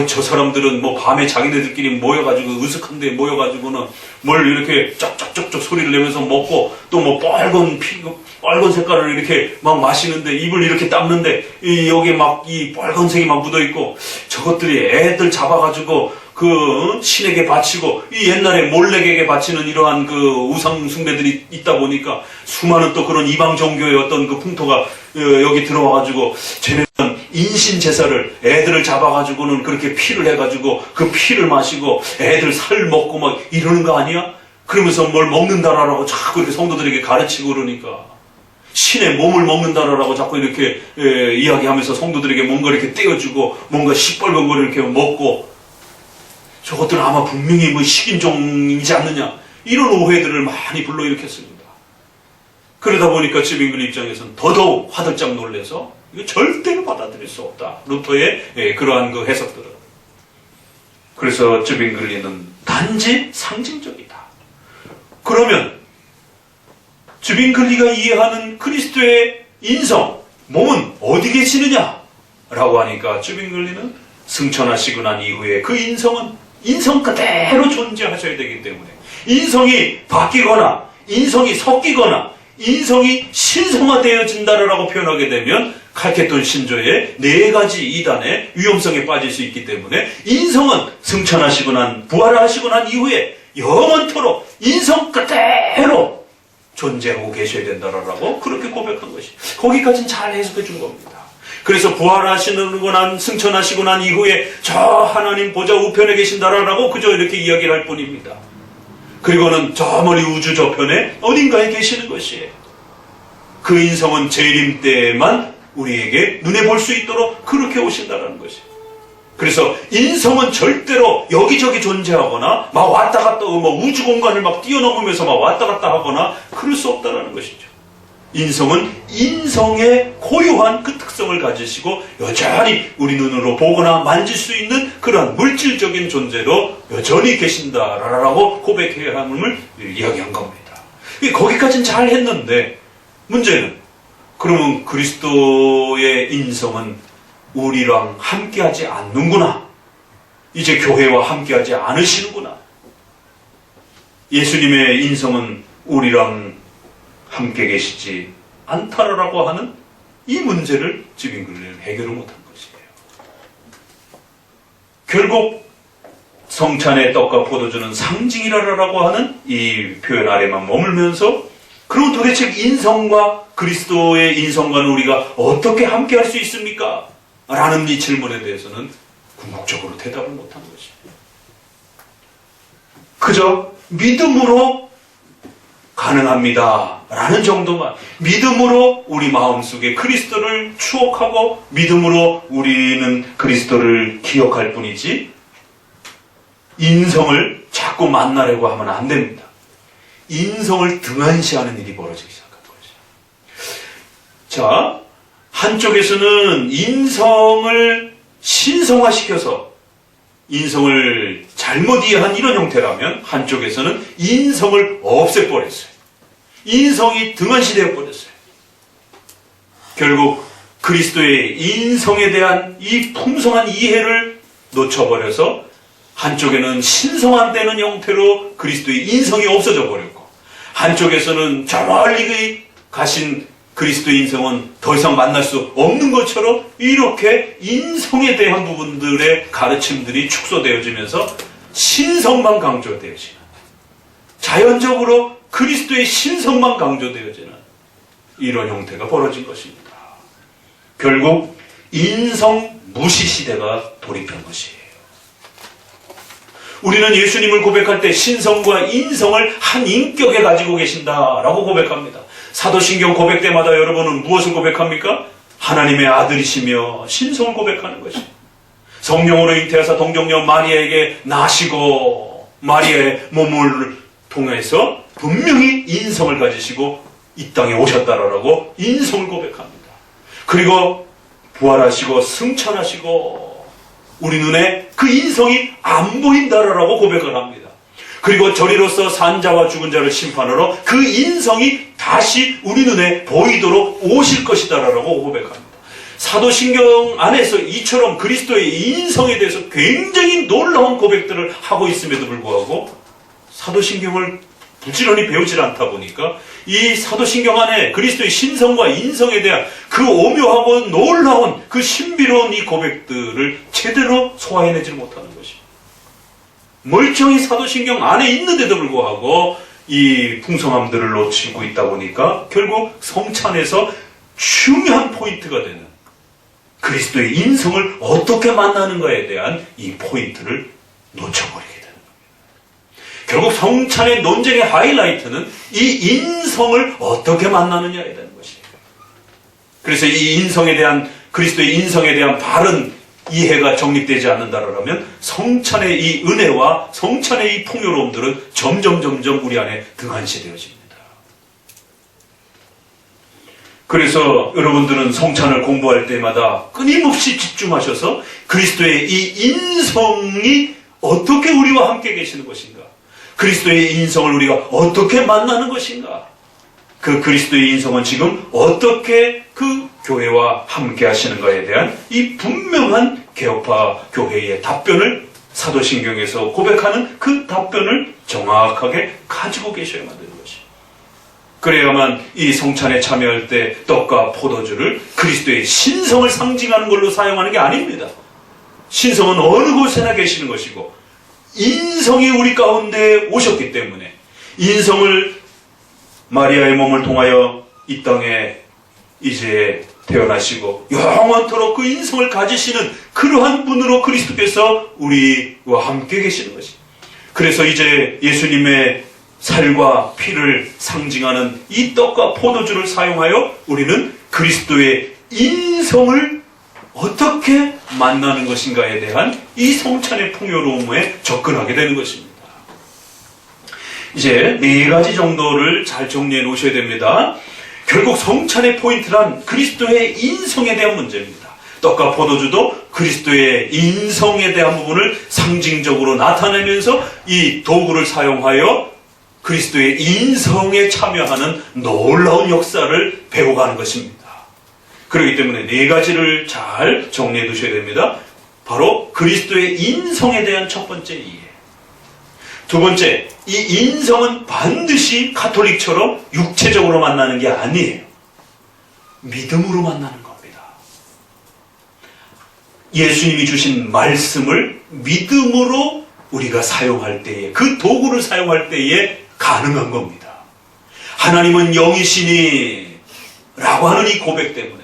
저 사람들은 뭐 밤에 자기네들끼리 모여가지고 으슥한 데 모여가지고는 뭘 이렇게 쩍쩍쩍쩍 소리를 내면서 먹고 또 뭐 빨간 색깔을 이렇게 막 마시는데 입을 이렇게 닦는데 여기에 막 이 빨간색이 막 묻어있고, 저것들이 애들 잡아가지고 그 신에게 바치고 이 옛날에 몰렉에게 바치는 이러한 그 우상 숭배들이 있다 보니까 수많은 또 그런 이방 종교의 어떤 그 풍토가 여기 들어와가지고 쟤네는 인신 제사를 애들을 잡아가지고는 그렇게 피를 해가지고 그 피를 마시고 애들 살 먹고 막 이러는 거 아니야? 그러면서 뭘 먹는다라고 자꾸 이렇게 성도들에게 가르치고 그러니까 신의 몸을 먹는다라고 자꾸 이렇게 이야기하면서 성도들에게 뭔가 이렇게 떼어주고 뭔가 시뻘건 거를 이렇게 먹고 저것들은 아마 분명히 뭐 식인종이지 않느냐 이런 오해들을 많이 불러일으켰습니다. 그러다 보니까 쯔빙글 입장에서는 더더욱 화들짝 놀라서 이거 절대로 받아들일 수 없다. 루터의 그러한 그 해석들은. 그래서 쯔빙글리는 단지 상징적이다. 그러면 쯔빙글리가 이해하는 그리스도의 인성, 몸은 어디 계시느냐? 라고 하니까 쯔빙글리는 승천하시고 난 이후에 그 인성은 인성 그대로 존재하셔야 되기 때문에 인성이 바뀌거나 인성이 섞이거나 인성이 신성화되어진다라고 표현하게 되면 칼케톤 신조의 4가지 이단의 위험성에 빠질 수 있기 때문에 인성은 승천하시고 난 부활하시고 난 이후에 영원토록 인성 그대로 존재하고 계셔야 된다라고 그렇게 고백한 것이 거기까지는 잘 해석해 준 겁니다. 그래서 부활하시고 난 승천하시고 난 이후에 저 하나님 보좌 우편에 계신다라고 그저 이렇게 이야기를 할 뿐입니다. 그리고는 저 멀리 우주 저편에 어딘가에 계시는 것이에요. 그 인성은 재림 때에만 우리에게 눈에 볼 수 있도록 그렇게 오신다라는 것이에요. 그래서 인성은 절대로 여기저기 존재하거나 막 왔다 갔다 뭐 우주 공간을 막 뛰어넘으면서 막 왔다 갔다 하거나 그럴 수 없다라는 것이죠. 인성은 인성의 고유한 그 특성을 가지시고 여전히 우리 눈으로 보거나 만질 수 있는 그런 물질적인 존재로 여전히 계신다라고 고백해야 함을 이야기한 겁니다. 거기까지는 잘 했는데 문제는 그러면 그리스도의 인성은 우리랑 함께하지 않는구나. 이제 교회와 함께하지 않으시는구나. 예수님의 인성은 우리랑 함께 계시지 않다라고 하는 이 문제를 쯔빙글리는 해결을 못한 것이에요. 결국 성찬의 떡과 포도주는 상징이라고 하는 이 표현 아래만 머물면서 그럼 도대체 인성과 그리스도의 인성과는 우리가 어떻게 함께할 수 있습니까? 라는 이 질문에 대해서는 궁극적으로 대답을 못한 것이에요. 그저 믿음으로 가능합니다. 라는 정도만 믿음으로 우리 마음속에 그리스도를 추억하고 믿음으로 우리는 그리스도를 기억할 뿐이지 인성을 자꾸 만나려고 하면 안 됩니다. 인성을 등한시하는 일이 벌어지기 시작한 거죠. 자, 한쪽에서는 인성을 신성화시켜서 인성을 잘못 이해한 이런 형태라면 한쪽에서는 인성을 없애버렸어요. 인성이 등한시되어 버렸어요. 결국 그리스도의 인성에 대한 이 풍성한 이해를 놓쳐버려서 한쪽에는 신성화되는 형태로 그리스도의 인성이 없어져 버렸고 한쪽에서는 저 멀리 가신 그리스도의 인성은 더 이상 만날 수 없는 것처럼 이렇게 인성에 대한 부분들의 가르침들이 축소되어지면서 신성만 강조되어지는 자연적으로 그리스도의 신성만 강조되어지는 이런 형태가 벌어진 것입니다. 결국 인성 무시 시대가 돌입한 것이에요. 우리는 예수님을 고백할 때 신성과 인성을 한 인격에 가지고 계신다라고 고백합니다. 사도신경 고백 때마다 여러분은 무엇을 고백합니까? 하나님의 아들이시며 신성을 고백하는 것이에요. 성령으로 잉태하사 동정녀 마리아에게 나시고 마리아의 몸을 통해서 분명히 인성을 가지시고 이 땅에 오셨다라고 인성을 고백합니다. 그리고 부활하시고 승천하시고 우리 눈에 그 인성이 안 보인다라고 고백을 합니다. 그리고 저리로서 산 자와 죽은 자를 심판하러 그 인성이 다시 우리 눈에 보이도록 오실 것이다라고 고백합니다. 사도신경 안에서 이처럼 그리스도의 인성에 대해서 굉장히 놀라운 고백들을 하고 있음에도 불구하고 사도신경을 부지런히 배우질 않다 보니까 이 사도신경 안에 그리스도의 신성과 인성에 대한 그 오묘하고 놀라운 그 신비로운 이 고백들을 제대로 소화해내지 못하는 것입니다. 멀쩡히 사도신경 안에 있는데도 불구하고 이 풍성함들을 놓치고 있다 보니까 결국 성찬에서 중요한 포인트가 되는 그리스도의 인성을 어떻게 만나는가에 대한 이 포인트를 놓쳐버리게 되는 겁니다. 결국 성찬의 논쟁의 하이라이트는 이 인성을 어떻게 만나느냐에 대한 것이에요. 그래서 이 인성에 대한, 그리스도의 인성에 대한 바른 이해가 정립되지 않는다라면 성찬의 이 은혜와 성찬의 이 풍요로움들은 점점 우리 안에 등한시되어집니다. 그래서 여러분들은 성찬을 공부할 때마다 끊임없이 집중하셔서 그리스도의 이 인성이 어떻게 우리와 함께 계시는 것인가, 그리스도의 인성을 우리가 어떻게 만나는 것인가, 그 그리스도의 인성은 지금 어떻게 그 교회와 함께 하시는가에 대한 이 분명한 개혁파 교회의 답변을 사도신경에서 고백하는 그 답변을 정확하게 가지고 계셔야만 되는 것이에요. 그래야만 이 성찬에 참여할 때 떡과 포도주를 그리스도의 신성을 상징하는 걸로 사용하는 게 아닙니다. 신성은 어느 곳에나 계시는 것이고 인성이 우리 가운데 오셨기 때문에 인성을 마리아의 몸을 통하여 이 땅에 이제 태어나시고 영원토록 그 인성을 가지시는 그러한 분으로 그리스도께서 우리와 함께 계시는 것입니다. 그래서 이제 예수님의 살과 피를 상징하는 이 떡과 포도주를 사용하여 우리는 그리스도의 인성을 어떻게 만나는 것인가에 대한 이 성찬의 풍요로움에 접근하게 되는 것입니다. 이제 4가지 정도를 잘 정리해 놓으셔야 됩니다. 결국 성찬의 포인트란 그리스도의 인성에 대한 문제입니다. 떡과 포도주도 그리스도의 인성에 대한 부분을 상징적으로 나타내면서 이 도구를 사용하여 그리스도의 인성에 참여하는 놀라운 역사를 배워가는 것입니다. 그렇기 때문에 4가지를 잘 정리해 두셔야 됩니다. 바로 그리스도의 인성에 대한 첫 번째 이해. 두 번째, 이 인성은 반드시 가톨릭처럼 육체적으로 만나는 게 아니에요. 믿음으로 만나는 겁니다. 예수님이 주신 말씀을 믿음으로 우리가 사용할 때에, 그 도구를 사용할 때에 가능한 겁니다. 하나님은 영이시니 라고 하는 이 고백 때문에,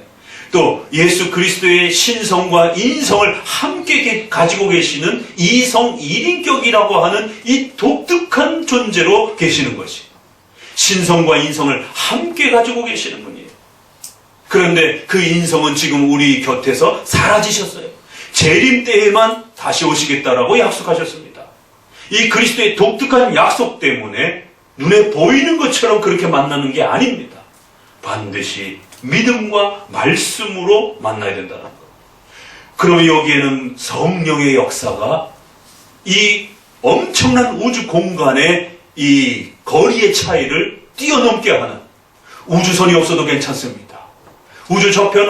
또 예수 그리스도의 신성과 인성을 함께 가지고 계시는 이성 1인격이라고 하는 이 독특한 존재로 계시는 것이, 신성과 인성을 함께 가지고 계시는 분이에요. 그런데 그 인성은 지금 우리 곁에서 사라지셨어요. 재림 때에만 다시 오시겠다라고 약속하셨습니다. 이 그리스도의 독특한 약속 때문에 눈에 보이는 것처럼 그렇게 만나는 게 아닙니다. 반드시 믿음과 말씀으로 만나야 된다는 것. 그럼 여기에는 성령의 역사가 이 엄청난 우주 공간의 이 거리의 차이를 뛰어넘게 하는, 우주선이 없어도 괜찮습니다. 우주 저편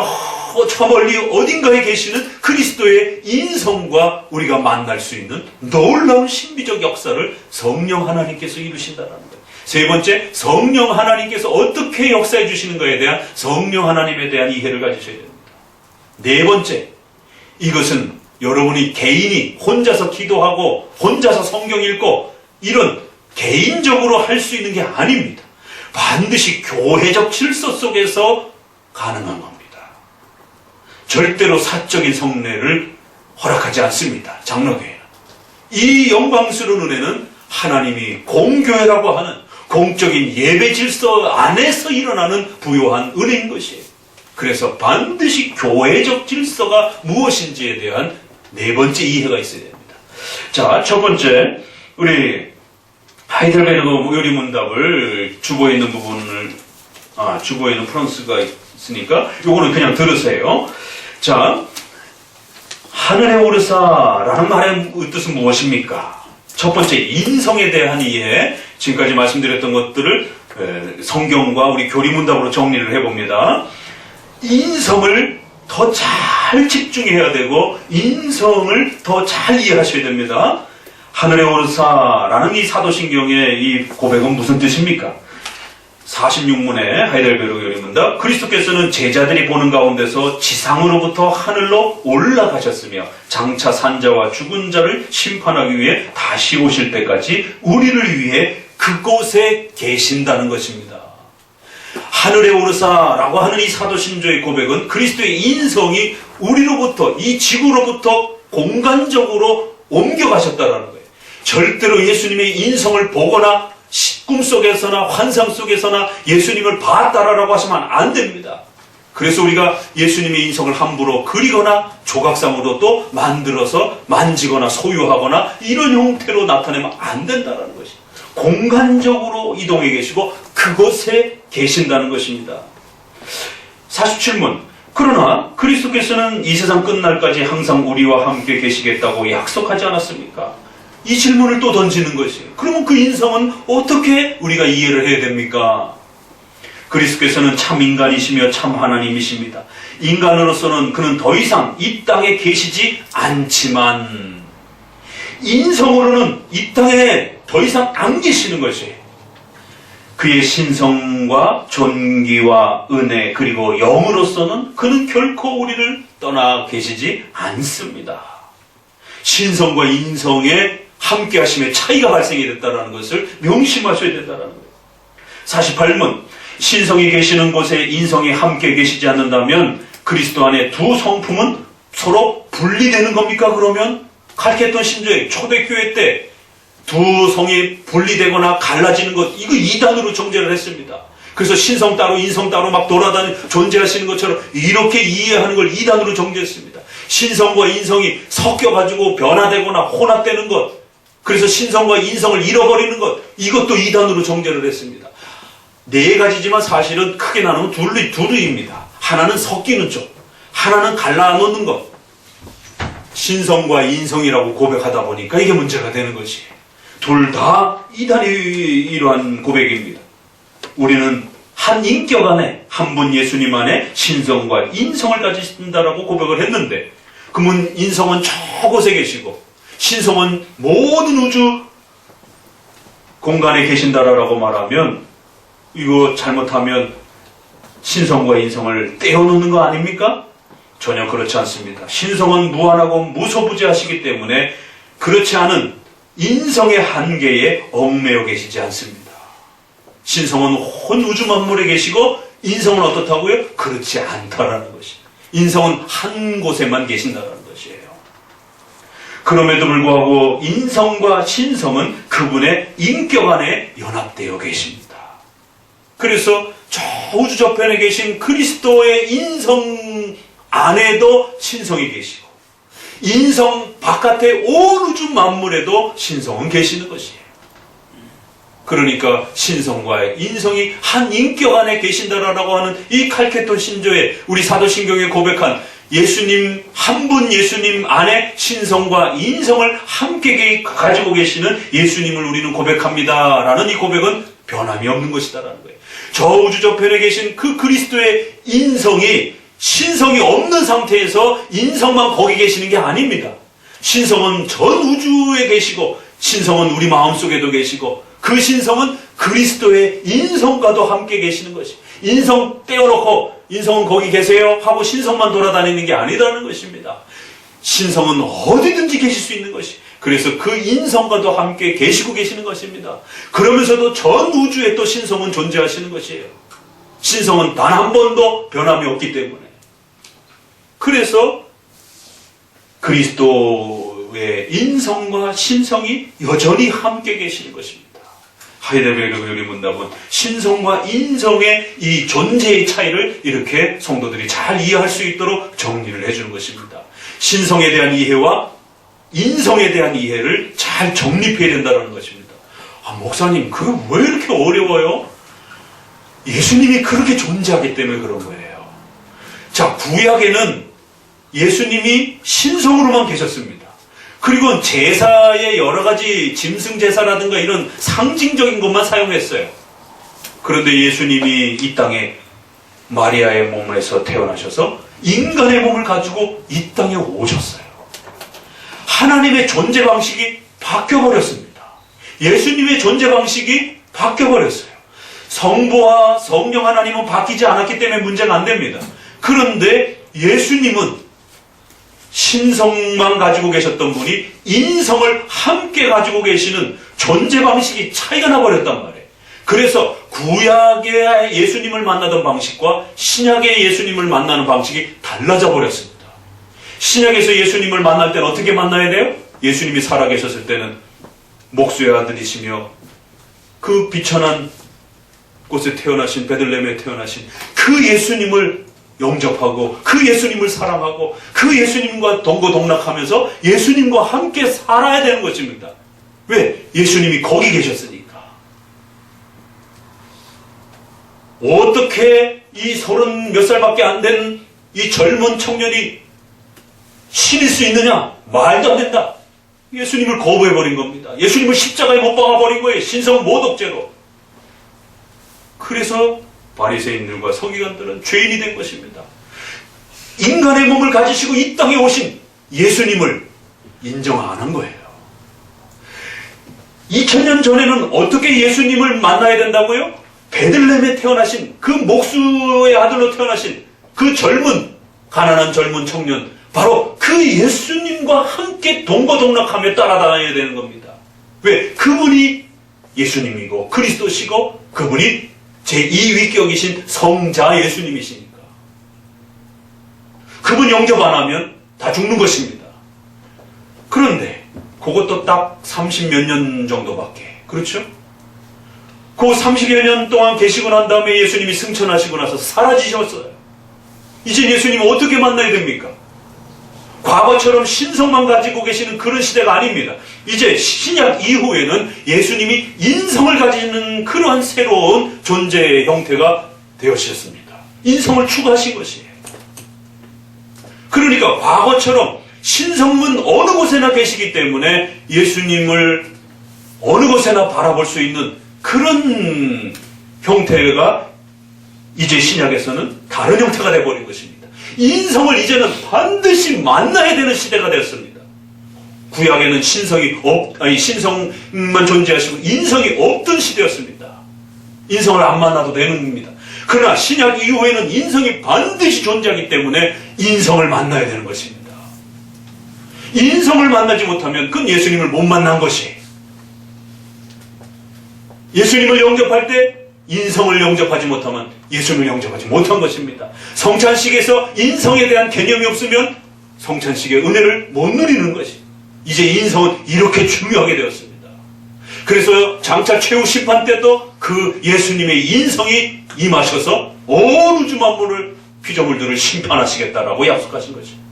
저 멀리 어딘가에 계시는 그리스도의 인성과 우리가 만날 수 있는 놀라운 신비적 역사를 성령 하나님께서 이루신다는 거예요. 세 번째, 성령 하나님께서 어떻게 역사해 주시는 것에 대한 성령 하나님에 대한 이해를 가지셔야 됩니다. 네 번째, 이것은 여러분이 개인이 혼자서 기도하고 혼자서 성경 읽고 이런 개인적으로 할 수 있는 게 아닙니다. 반드시 교회적 질서 속에서 가능한 겁니다. 절대로 사적인 성례를 허락하지 않습니다. 장로교회는. 이 영광스러운 은혜는 하나님이 공교회라고 하는 공적인 예배 질서 안에서 일어나는 부요한 은혜인 것이에요. 그래서 반드시 교회적 질서가 무엇인지에 대한 네 번째 이해가 있어야 됩니다. 자, 첫 번째, 우리 하이델베르그 요리문답을 주보에 있는 부분을, 주보에 있는 프랑스가 있으니까 요거는 그냥 들으세요. 자, 하늘에 오르사라는 말의 뜻은 무엇입니까? 첫 번째, 인성에 대한 이해. 지금까지 말씀드렸던 것들을 성경과 우리 교리문답으로 정리를 해봅니다. 인성을 더 잘 집중해야 되고 인성을 더 잘 이해하셔야 됩니다. 하늘에 오르사라는 이 사도신경의 이 고백은 무슨 뜻입니까? 46문의 하이델베르그 요리문답. 그리스도께서는 제자들이 보는 가운데서 지상으로부터 하늘로 올라가셨으며 장차 산자와 죽은 자를 심판하기 위해 다시 오실 때까지 우리를 위해 그곳에 계신다는 것입니다. 하늘에 오르사라고 하는 이 사도신조의 고백은 그리스도의 인성이 우리로부터, 이 지구로부터 공간적으로 옮겨가셨다는 거예요. 절대로 예수님의 인성을 보거나 꿈속에서나 환상 속에서나 예수님을 봤다라고 하시면 안 됩니다. 그래서 우리가 예수님의 인성을 함부로 그리거나 조각상으로 또 만들어서 만지거나 소유하거나 이런 형태로 나타내면 안 된다는 것이 공간적으로 이동해 계시고 그곳에 계신다는 것입니다. 47문 그러나 그리스도께서는 이 세상 끝날까지 항상 우리와 함께 계시겠다고 약속하지 않았습니까? 이 질문을 또 던지는 것이에요. 그러면 그 인성은 어떻게 우리가 이해를 해야 됩니까? 그리스도께서는 참 인간이시며 참 하나님이십니다. 인간으로서는 그는 더 이상 이 땅에 계시지 않지만 인성으로는 이 땅에 더 이상 안 계시는 것이에요. 그의 신성과 존귀와 은혜 그리고 영으로서는 그는 결코 우리를 떠나 계시지 않습니다. 신성과 인성의 함께 하심에 차이가 발생이 됐다는 것을 명심하셔야 된다는 거예요. 48문 신성이 계시는 곳에 인성이 함께 계시지 않는다면 그리스도 안에 두 성품은 서로 분리되는 겁니까? 그러면 칼케톤 신조의 초대교회 때 두 성이 분리되거나 갈라지는 것 이거 이단으로 정죄를 했습니다. 그래서 신성 따로 인성 따로 막 돌아다니는 존재하시는 것처럼 이렇게 이해하는 걸 이단으로 정죄했습니다. 신성과 인성이 섞여가지고 변화되거나 혼합되는 것 그래서 신성과 인성을 잃어버리는 것 이것도 이단으로 정죄를 했습니다. 네 가지지만 사실은 크게 나누면 둘입니다. 하나는 섞이는 쪽, 하나는 갈라놓는 것. 신성과 인성이라고 고백하다 보니까 이게 문제가 되는 것이에요. 둘 다 이단이 이러한 고백입니다. 우리는 한 인격 안에 한 분 예수님 안에 신성과 인성을 가지신다라고 고백을 했는데 그러면 인성은 저곳에 계시고 신성은 모든 우주 공간에 계신다라고 말하면 이거 잘못하면 신성과 인성을 떼어놓는 거 아닙니까? 전혀 그렇지 않습니다. 신성은 무한하고 무소부재하시기 때문에 그렇지 않은 인성의 한계에 얽매여 계시지 않습니다. 신성은 온 우주 만물에 계시고 인성은 어떻다고요? 그렇지 않다라는 것이. 인성은 한 곳에만 계신다는 것이에요. 그럼에도 불구하고 인성과 신성은 그분의 인격 안에 연합되어 계십니다. 그래서 저 우주 저편에 계신 그리스도의 인성 안에도 신성이 계시고 인성 바깥의 온 우주 만물에도 신성은 계시는 것이에요. 그러니까 신성과 인성이 한 인격 안에 계신다라고 하는 이 칼케톤 신조에 우리 사도신경에 고백한 예수님 한 분 예수님 안에 신성과 인성을 함께 가지고 계시는 예수님을 우리는 고백합니다라는 이 고백은 변함이 없는 것이다라는 거예요. 저 우주 저편에 계신 그 그리스도의 인성이 신성이 없는 상태에서 인성만 거기 계시는 게 아닙니다. 신성은 전 우주에 계시고 신성은 우리 마음속에도 계시고 그 신성은 그리스도의 인성과도 함께 계시는 것이. 인성 떼어놓고 인성은 거기 계세요 하고 신성만 돌아다니는 게 아니라는 것입니다. 신성은 어디든지 계실 수 있는 것이. 그래서 그 인성과도 함께 계시고 계시는 것입니다. 그러면서도 전 우주에 또 신성은 존재하시는 것이에요. 신성은 단 한 번도 변함이 없기 때문에. 그래서 그리스도의 인성과 신성이 여전히 함께 계시는 것입니다. 하이델베르그 교리 문답은 신성과 인성의 이 존재의 차이를 이렇게 성도들이 잘 이해할 수 있도록 정리를 해주는 것입니다. 신성에 대한 이해와 인성에 대한 이해를 잘 정립해야 된다는 것입니다. 목사님, 그게 왜 이렇게 어려워요? 예수님이 그렇게 존재하기 때문에 그런 거예요. 자, 구약에는 예수님이 신성으로만 계셨습니다. 그리고 제사의 여러 가지 짐승 제사라든가 이런 상징적인 것만 사용했어요. 그런데 예수님이 이 땅에 마리아의 몸에서 태어나셔서 인간의 몸을 가지고 이 땅에 오셨어요. 하나님의 존재 방식이 바뀌어버렸습니다. 예수님의 존재 방식이 바뀌어버렸어요. 성부와 성령 하나님은 바뀌지 않았기 때문에 문제가 안 됩니다. 그런데 예수님은 신성만 가지고 계셨던 분이 인성을 함께 가지고 계시는 존재 방식이 차이가 나버렸단 말이에요. 그래서 구약의 예수님을 만나던 방식과 신약의 예수님을 만나는 방식이 달라져 버렸습니다. 신약에서 예수님을 만날 때는 어떻게 만나야 돼요? 예수님이 살아계셨을 때는 목수의 아들이시며 그 비천한 곳에 태어나신 베들레헴에 태어나신 그 예수님을 영접하고 그 예수님을 사랑하고 그 예수님과 동고동락하면서 예수님과 함께 살아야 되는 것입니다. 왜? 예수님이 거기 계셨으니까. 어떻게 이 30 몇 살밖에 안 된 이 젊은 청년이 신일 수 있느냐? 말도 안 된다. 예수님을 거부해버린 겁니다. 예수님을 십자가에 못 박아버린 거예요. 신성 모독죄로. 그래서 바리새인들과 서기관들은 죄인이 된 것입니다. 인간의 몸을 가지시고 이 땅에 오신 예수님을 인정 안 한 거예요. 2000년 전에는 어떻게 예수님을 만나야 된다고요? 베들레헴에 태어나신 그 목수의 아들로 태어나신 그 가난한 젊은 청년, 바로 그 예수님과 함께 동거동락하며 따라다녀야 되는 겁니다. 왜? 그분이 예수님이고 그리스도시고 그분이 제2위격이신 성자 예수님이시니까. 그분 영접 안 하면 다 죽는 것입니다. 그런데 그것도 딱 30몇 년 정도밖에. 그렇죠? 그 30여 년 동안 계시고 난 다음에 예수님이 승천하시고 나서 사라지셨어요. 이제 예수님을 어떻게 만나야 됩니까? 과거처럼 신성만 가지고 계시는 그런 시대가 아닙니다. 이제 신약 이후에는 예수님이 인성을 가지는 그러한 새로운 존재의 형태가 되어주셨습니다. 인성을 추구하신 것이에요. 그러니까 과거처럼 신성문 어느 곳에나 계시기 때문에 예수님을 어느 곳에나 바라볼 수 있는 그런 형태가 이제 신약에서는 다른 형태가 되어버린 것입니다. 인성을 이제는 반드시 만나야 되는 시대가 되었습니다. 구약에는 신성만 존재하시고 인성이 없던 시대였습니다. 인성을 안 만나도 되는 겁니다. 그러나 신약 이후에는 인성이 반드시 존재하기 때문에 인성을 만나야 되는 것입니다. 인성을 만나지 못하면 그건 예수님을 못 만난 것이에요. 예수님을 영접할 때 인성을 영접하지 못하면 예수님을 영접하지 못한 것입니다. 성찬식에서 인성에 대한 개념이 없으면 성찬식의 은혜를 못 누리는 것이. 이제 인성은 이렇게 중요하게 되었습니다. 그래서 장차 최후 심판 때도 그 예수님의 인성이 임하셔서 온 우주 만물을 피조물들을 심판하시겠다라고 약속하신 것입니다.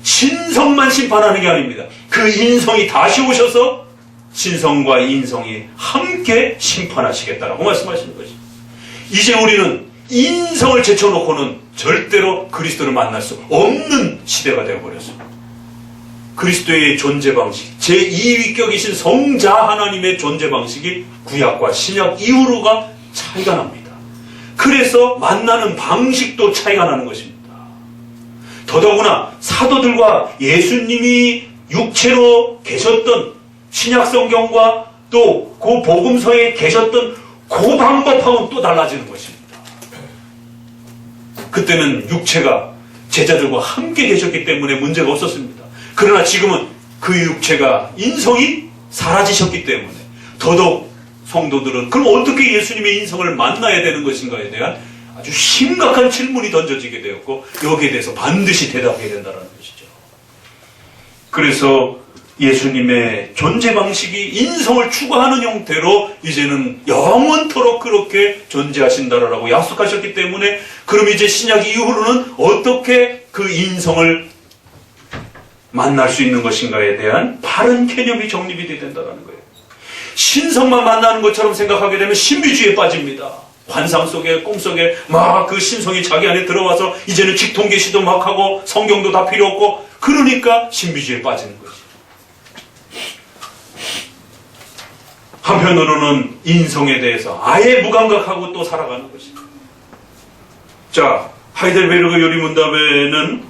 신성만 심판하는 게 아닙니다. 그 인성이 다시 오셔서 신성과 인성이 함께 심판하시겠다라고 말씀하시는 것입니다. 이제 우리는 인성을 제쳐놓고는 절대로 그리스도를 만날 수 없는 시대가 되어버렸습니다. 그리스도의 존재 방식, 제2위격이신 성자 하나님의 존재 방식이 구약과 신약 이후로가 차이가 납니다. 그래서 만나는 방식도 차이가 나는 것입니다. 더더구나 사도들과 예수님이 육체로 계셨던 신약 성경과 또 그 복음서에 계셨던 그 방법하고는 또 달라지는 것입니다. 그때는 육체가 제자들과 함께 계셨기 때문에 문제가 없었습니다. 그러나 지금은 그 육체가 인성이 사라지셨기 때문에 더더욱 성도들은 그럼 어떻게 예수님의 인성을 만나야 되는 것인가에 대한 아주 심각한 질문이 던져지게 되었고 여기에 대해서 반드시 대답해야 된다는 것이죠. 그래서 예수님의 존재 방식이 인성을 추구하는 형태로 이제는 영원토록 그렇게 존재하신다라고 약속하셨기 때문에 그럼 이제 신약 이후로는 어떻게 그 인성을 만날 수 있는 것인가에 대한 바른 개념이 정립이 돼야 된다는 거예요. 신성만 만나는 것처럼 생각하게 되면 신비주의에 빠집니다. 환상 속에 꿈속에 막 그 신성이 자기 안에 들어와서 이제는 직통계시도 막 하고 성경도 다 필요 없고 그러니까 신비주의에 빠지는 거죠. 한편으로는 인성에 대해서 아예 무감각하고 또 살아가는 것입니다. 자, 하이델베르그 요리문답에는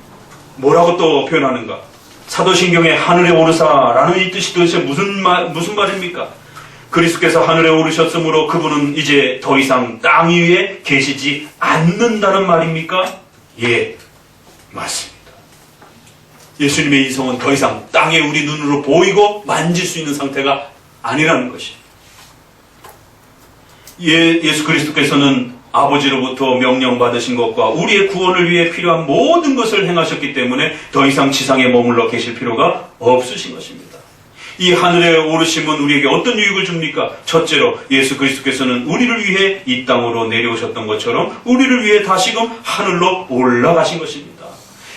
뭐라고 또 표현하는가? 사도신경에 하늘에 오르사라는 이 뜻이 도대체 무슨 말입니까? 그리스도께서 하늘에 오르셨으므로 그분은 이제 더 이상 땅 위에 계시지 않는다는 말입니까? 예, 맞습니다. 예수님의 인성은 더 이상 땅에 우리 눈으로 보이고 만질 수 있는 상태가 아니라는 것이죠. 예수 그리스도께서는 아버지로부터 명령받으신 것과 우리의 구원을 위해 필요한 모든 것을 행하셨기 때문에 더 이상 지상에 머물러 계실 필요가 없으신 것입니다. 이 하늘에 오르심은 우리에게 어떤 유익을 줍니까? 첫째로 예수 그리스도께서는 우리를 위해 이 땅으로 내려오셨던 것처럼 우리를 위해 다시금 하늘로 올라가신 것입니다.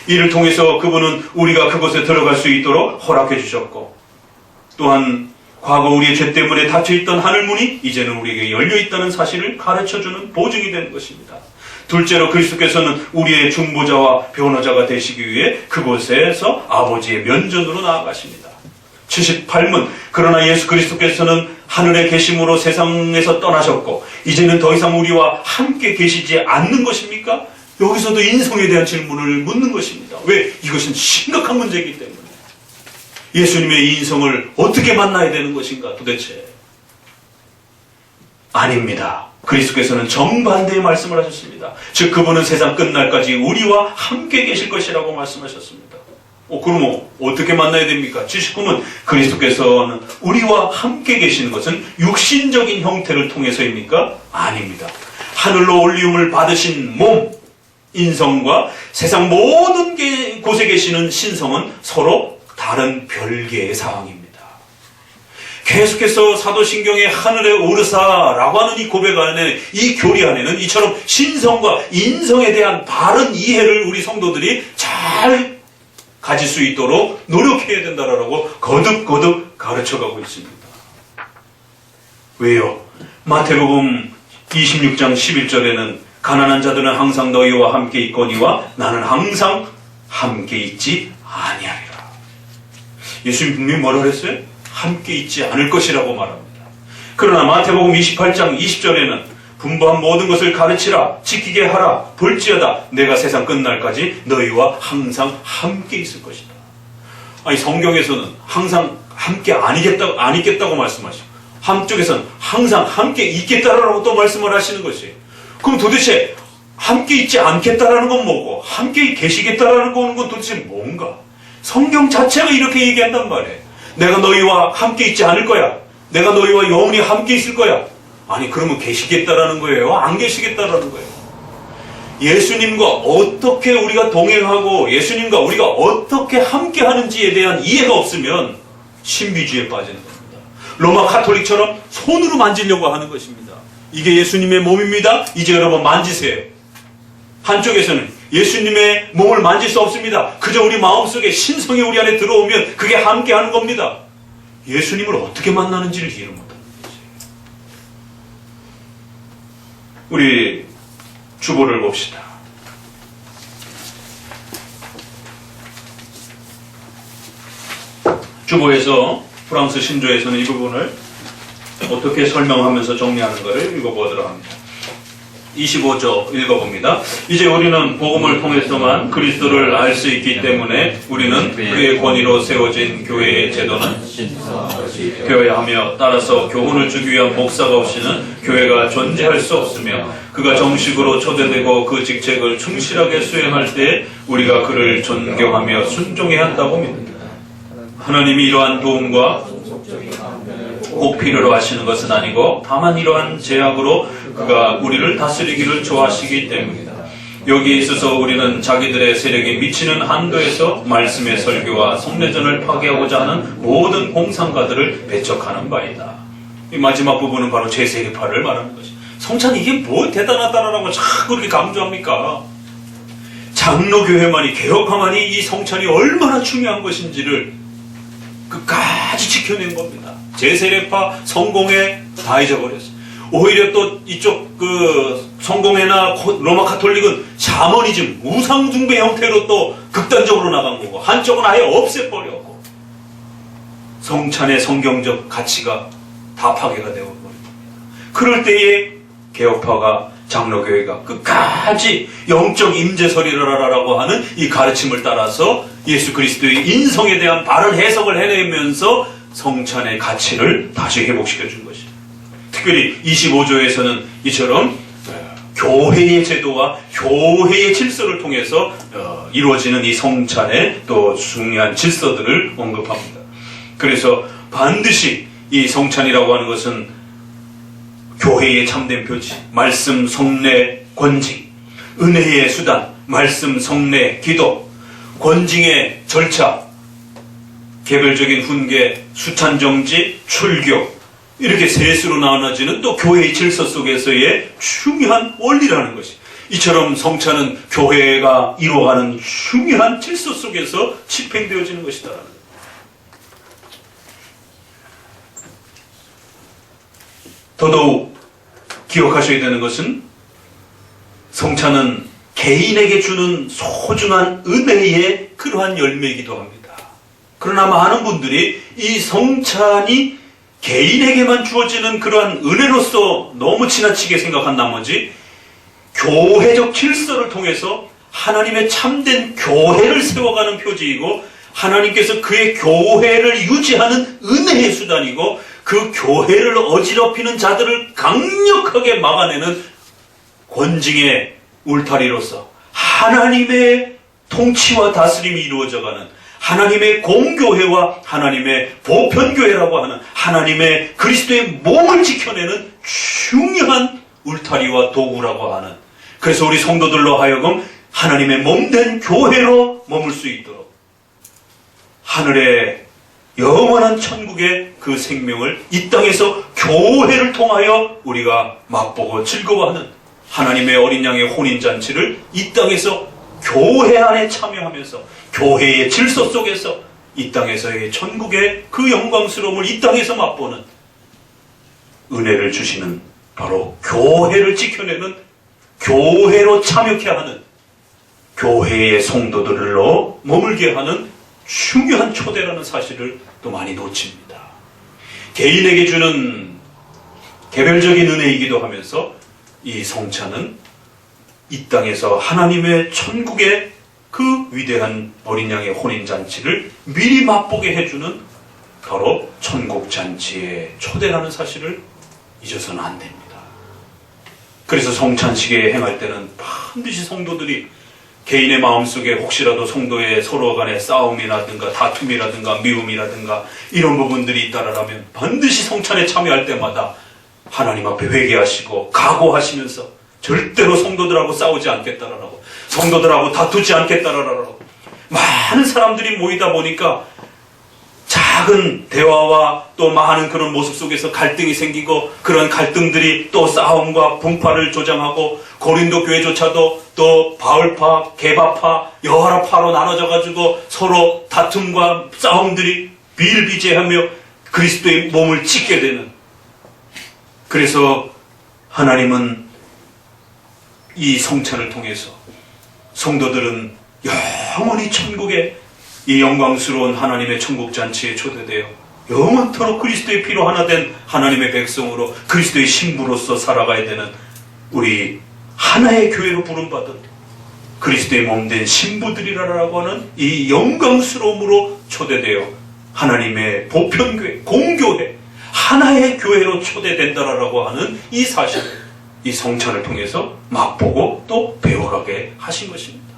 이를 통해서 그분은 우리가 그곳에 들어갈 수 있도록 허락해 주셨고, 또한 과거 우리의 죄 때문에 닫혀있던 하늘문이 이제는 우리에게 열려있다는 사실을 가르쳐주는 보증이 되는 것입니다. 둘째로 그리스도께서는 우리의 중보자와 변호자가 되시기 위해 그곳에서 아버지의 면전으로 나아가십니다. 78문, 그러나 예수 그리스도께서는 하늘에 계심으로 세상에서 떠나셨고 이제는 더 이상 우리와 함께 계시지 않는 것입니까? 여기서도 인성에 대한 질문을 묻는 것입니다. 왜? 이것은 심각한 문제이기 때문에. 예수님의 인성을 어떻게 만나야 되는 것인가 도대체? 아닙니다. 그리스도께서는 정반대의 말씀을 하셨습니다. 즉 그분은 세상 끝날까지 우리와 함께 계실 것이라고 말씀하셨습니다. 그럼 어떻게 만나야 됩니까? 79문, 그리스도께서는 우리와 함께 계시는 것은 육신적인 형태를 통해서입니까? 아닙니다. 하늘로 올리움을 받으신 몸, 인성과 세상 모든 곳에 계시는 신성은 서로 다른 별개의 사항입니다. 계속해서 사도신경의 하늘에 오르사라고 하는 이 고백 안에, 이 교리 안에는 이처럼 신성과 인성에 대한 바른 이해를 우리 성도들이 잘 가질 수 있도록 노력해야 된다라고 거듭거듭 가르쳐가고 있습니다. 왜요? 마태복음 26장 11절에는 가난한 자들은 항상 너희와 함께 있거니와 나는 항상 함께 있지 아니하리라. 예수님 분명히 뭐라 그랬어요? 함께 있지 않을 것이라고 말합니다. 그러나 마태복음 28장 20절에는 분부한 모든 것을 가르치라, 지키게 하라, 볼지어다 내가 세상 끝날까지 너희와 항상 함께 있을 것이다. 아니 성경에서는 항상 함께 안 있겠다고 말씀하시고 한쪽에서는 항상 함께 있겠다라고 또 말씀을 하시는 것이에요. 그럼 도대체 함께 있지 않겠다라는 건 뭐고 함께 계시겠다라는 건 도대체 뭔가? 성경 자체가 이렇게 얘기한단 말이에요. 내가 너희와 함께 있지 않을 거야. 내가 너희와 영원히 함께 있을 거야. 아니 그러면 계시겠다라는 거예요? 안 계시겠다라는 거예요? 예수님과 어떻게 우리가 동행하고 예수님과 우리가 어떻게 함께 하는지에 대한 이해가 없으면 신비주의에 빠지는 겁니다. 로마 카톨릭처럼 손으로 만지려고 하는 것입니다. 이게 예수님의 몸입니다. 이제 여러분 만지세요. 한쪽에서는 예수님의 몸을 만질 수 없습니다. 그저 우리 마음속에 신성이 우리 안에 들어오면 그게 함께 하는 겁니다. 예수님을 어떻게 만나는지를 이해를 못합니다. 우리 주보를 봅시다. 주보에서 프랑스 신조에서는 이 부분을 어떻게 설명하면서 정리하는가를 읽어보도록 합니다. 25조 읽어봅니다. 이제 우리는 복음을 통해서만 그리스도를 알 수 있기 때문에 우리는 그의 권위로 세워진 교회의 제도는 되어야 하며 따라서 교훈을 주기 위한 목사가 없이는 교회가 존재할 수 없으며 그가 정식으로 초대되고 그 직책을 충실하게 수행할 때 우리가 그를 존경하며 순종해야 한다고 믿습니다. 하나님이 이러한 도움과 꼭 필요로 하시는 것은 아니고 다만 이러한 제약으로 그가 우리를 다스리기를 좋아하시기 때문이다. 여기에 있어서 우리는 자기들의 세력이 미치는 한도에서 말씀의 설교와 성례전을 파괴하고자 하는 모든 공상가들을 배척하는 바이다. 이 마지막 부분은 바로 제세례파를 말하는 것이. 성찬이 이게 뭐 대단하다라고 자꾸 그렇게 강조합니까? 장로교회만이 개혁화만이 이 성찬이 얼마나 중요한 것인지를 끝까지 지켜낸 겁니다. 제세례파, 성공회 다 잊어버렸어요. 오히려 또 이쪽 성공회나 로마 카톨릭은 샤머니즘, 우상숭배 형태로 또 극단적으로 나간 거고 한쪽은 아예 없애버렸고 성찬의 성경적 가치가 다 파괴가 되어버린 겁니다. 그럴 때에 개혁파가 장로교회가 끝까지 영적 임재설이라고 하는 이 가르침을 따라서 예수 그리스도의 인성에 대한 바른 해석을 해내면서 성찬의 가치를 다시 회복시켜 준 것입니다. 특별히 25조에서는 이처럼 교회의 제도와 교회의 질서를 통해서 이루어지는 이 성찬의 또 중요한 질서들을 언급합니다. 그래서 반드시 이 성찬이라고 하는 것은 교회의 참된 표지, 말씀, 성례, 권징, 은혜의 수단, 말씀, 성례, 기도, 권징의 절차, 개별적인 훈계, 수찬정지, 출교 이렇게 셋으로 나눠지는 또 교회의 질서 속에서의 중요한 원리라는 것이, 이처럼 성찬은 교회가 이루어가는 중요한 질서 속에서 집행되어지는 것이다. 더더욱 기억하셔야 되는 것은 성찬은 개인에게 주는 소중한 은혜의 그러한 열매이기도 합니다. 그러나 많은 분들이 이 성찬이 개인에게만 주어지는 그러한 은혜로서 너무 지나치게 생각한 나머지 교회적 질서를 통해서 하나님의 참된 교회를 세워가는 표지이고, 하나님께서 그의 교회를 유지하는 은혜의 수단이고, 그 교회를 어지럽히는 자들을 강력하게 막아내는 권징의 울타리로서 하나님의 통치와 다스림이 이루어져가는, 하나님의 공교회와 하나님의 보편교회라고 하는 하나님의 그리스도의 몸을 지켜내는 중요한 울타리와 도구라고 하는, 그래서 우리 성도들로 하여금 하나님의 몸된 교회로 머물 수 있도록 하늘의 영원한 천국의 그 생명을 이 땅에서 교회를 통하여 우리가 맛보고 즐거워하는 하나님의 어린 양의 혼인잔치를 이 땅에서 교회 안에 참여하면서 교회의 질서 속에서 이 땅에서의 천국의 그 영광스러움을 이 땅에서 맛보는 은혜를 주시는, 바로 교회를 지켜내는, 교회로 참여케 하는, 교회의 성도들로 머물게 하는 중요한 초대라는 사실을 또 많이 놓칩니다. 개인에게 주는 개별적인 은혜이기도 하면서 이 성찬은 이 땅에서 하나님의 천국의 그 위대한 어린 양의 혼인잔치를 미리 맛보게 해주는 바로 천국잔치의 초대라는 사실을 잊어서는 안 됩니다. 그래서 성찬식에 행할 때는 반드시 성도들이 개인의 마음속에 혹시라도 성도의 서로 간의 싸움이라든가 다툼이라든가 미움이라든가 이런 부분들이 있다라면 반드시 성찬에 참여할 때마다 하나님 앞에 회개하시고 각오하시면서 절대로 성도들하고 싸우지 않겠다라고, 성도들하고 다투지 않겠다라고. 많은 사람들이 모이다 보니까 작은 대화와 또 많은 그런 모습 속에서 갈등이 생기고, 그런 갈등들이 또 싸움과 분파를 조장하고, 고린도 교회조차도 또 바울파, 게바파, 여하라파로 나눠져 가지고 서로 다툼과 싸움들이 비일비재하며 그리스도의 몸을 찢게 되는, 그래서 하나님은 이 성찬을 통해서 성도들은 영원히 천국의 이 영광스러운 하나님의 천국잔치에 초대되어 영원토록 그리스도의 피로 하나 된 하나님의 백성으로 그리스도의 신부로서 살아가야 되는 우리 하나의 교회로 부름받은 그리스도의 몸된 신부들이라고 하는 이 영광스러움으로 초대되어 하나님의 보편교회, 공교회, 하나의 교회로 초대된다라고 하는 이 사실을 이 성찬을 통해서 맛보고 또 배워가게 하신 것입니다.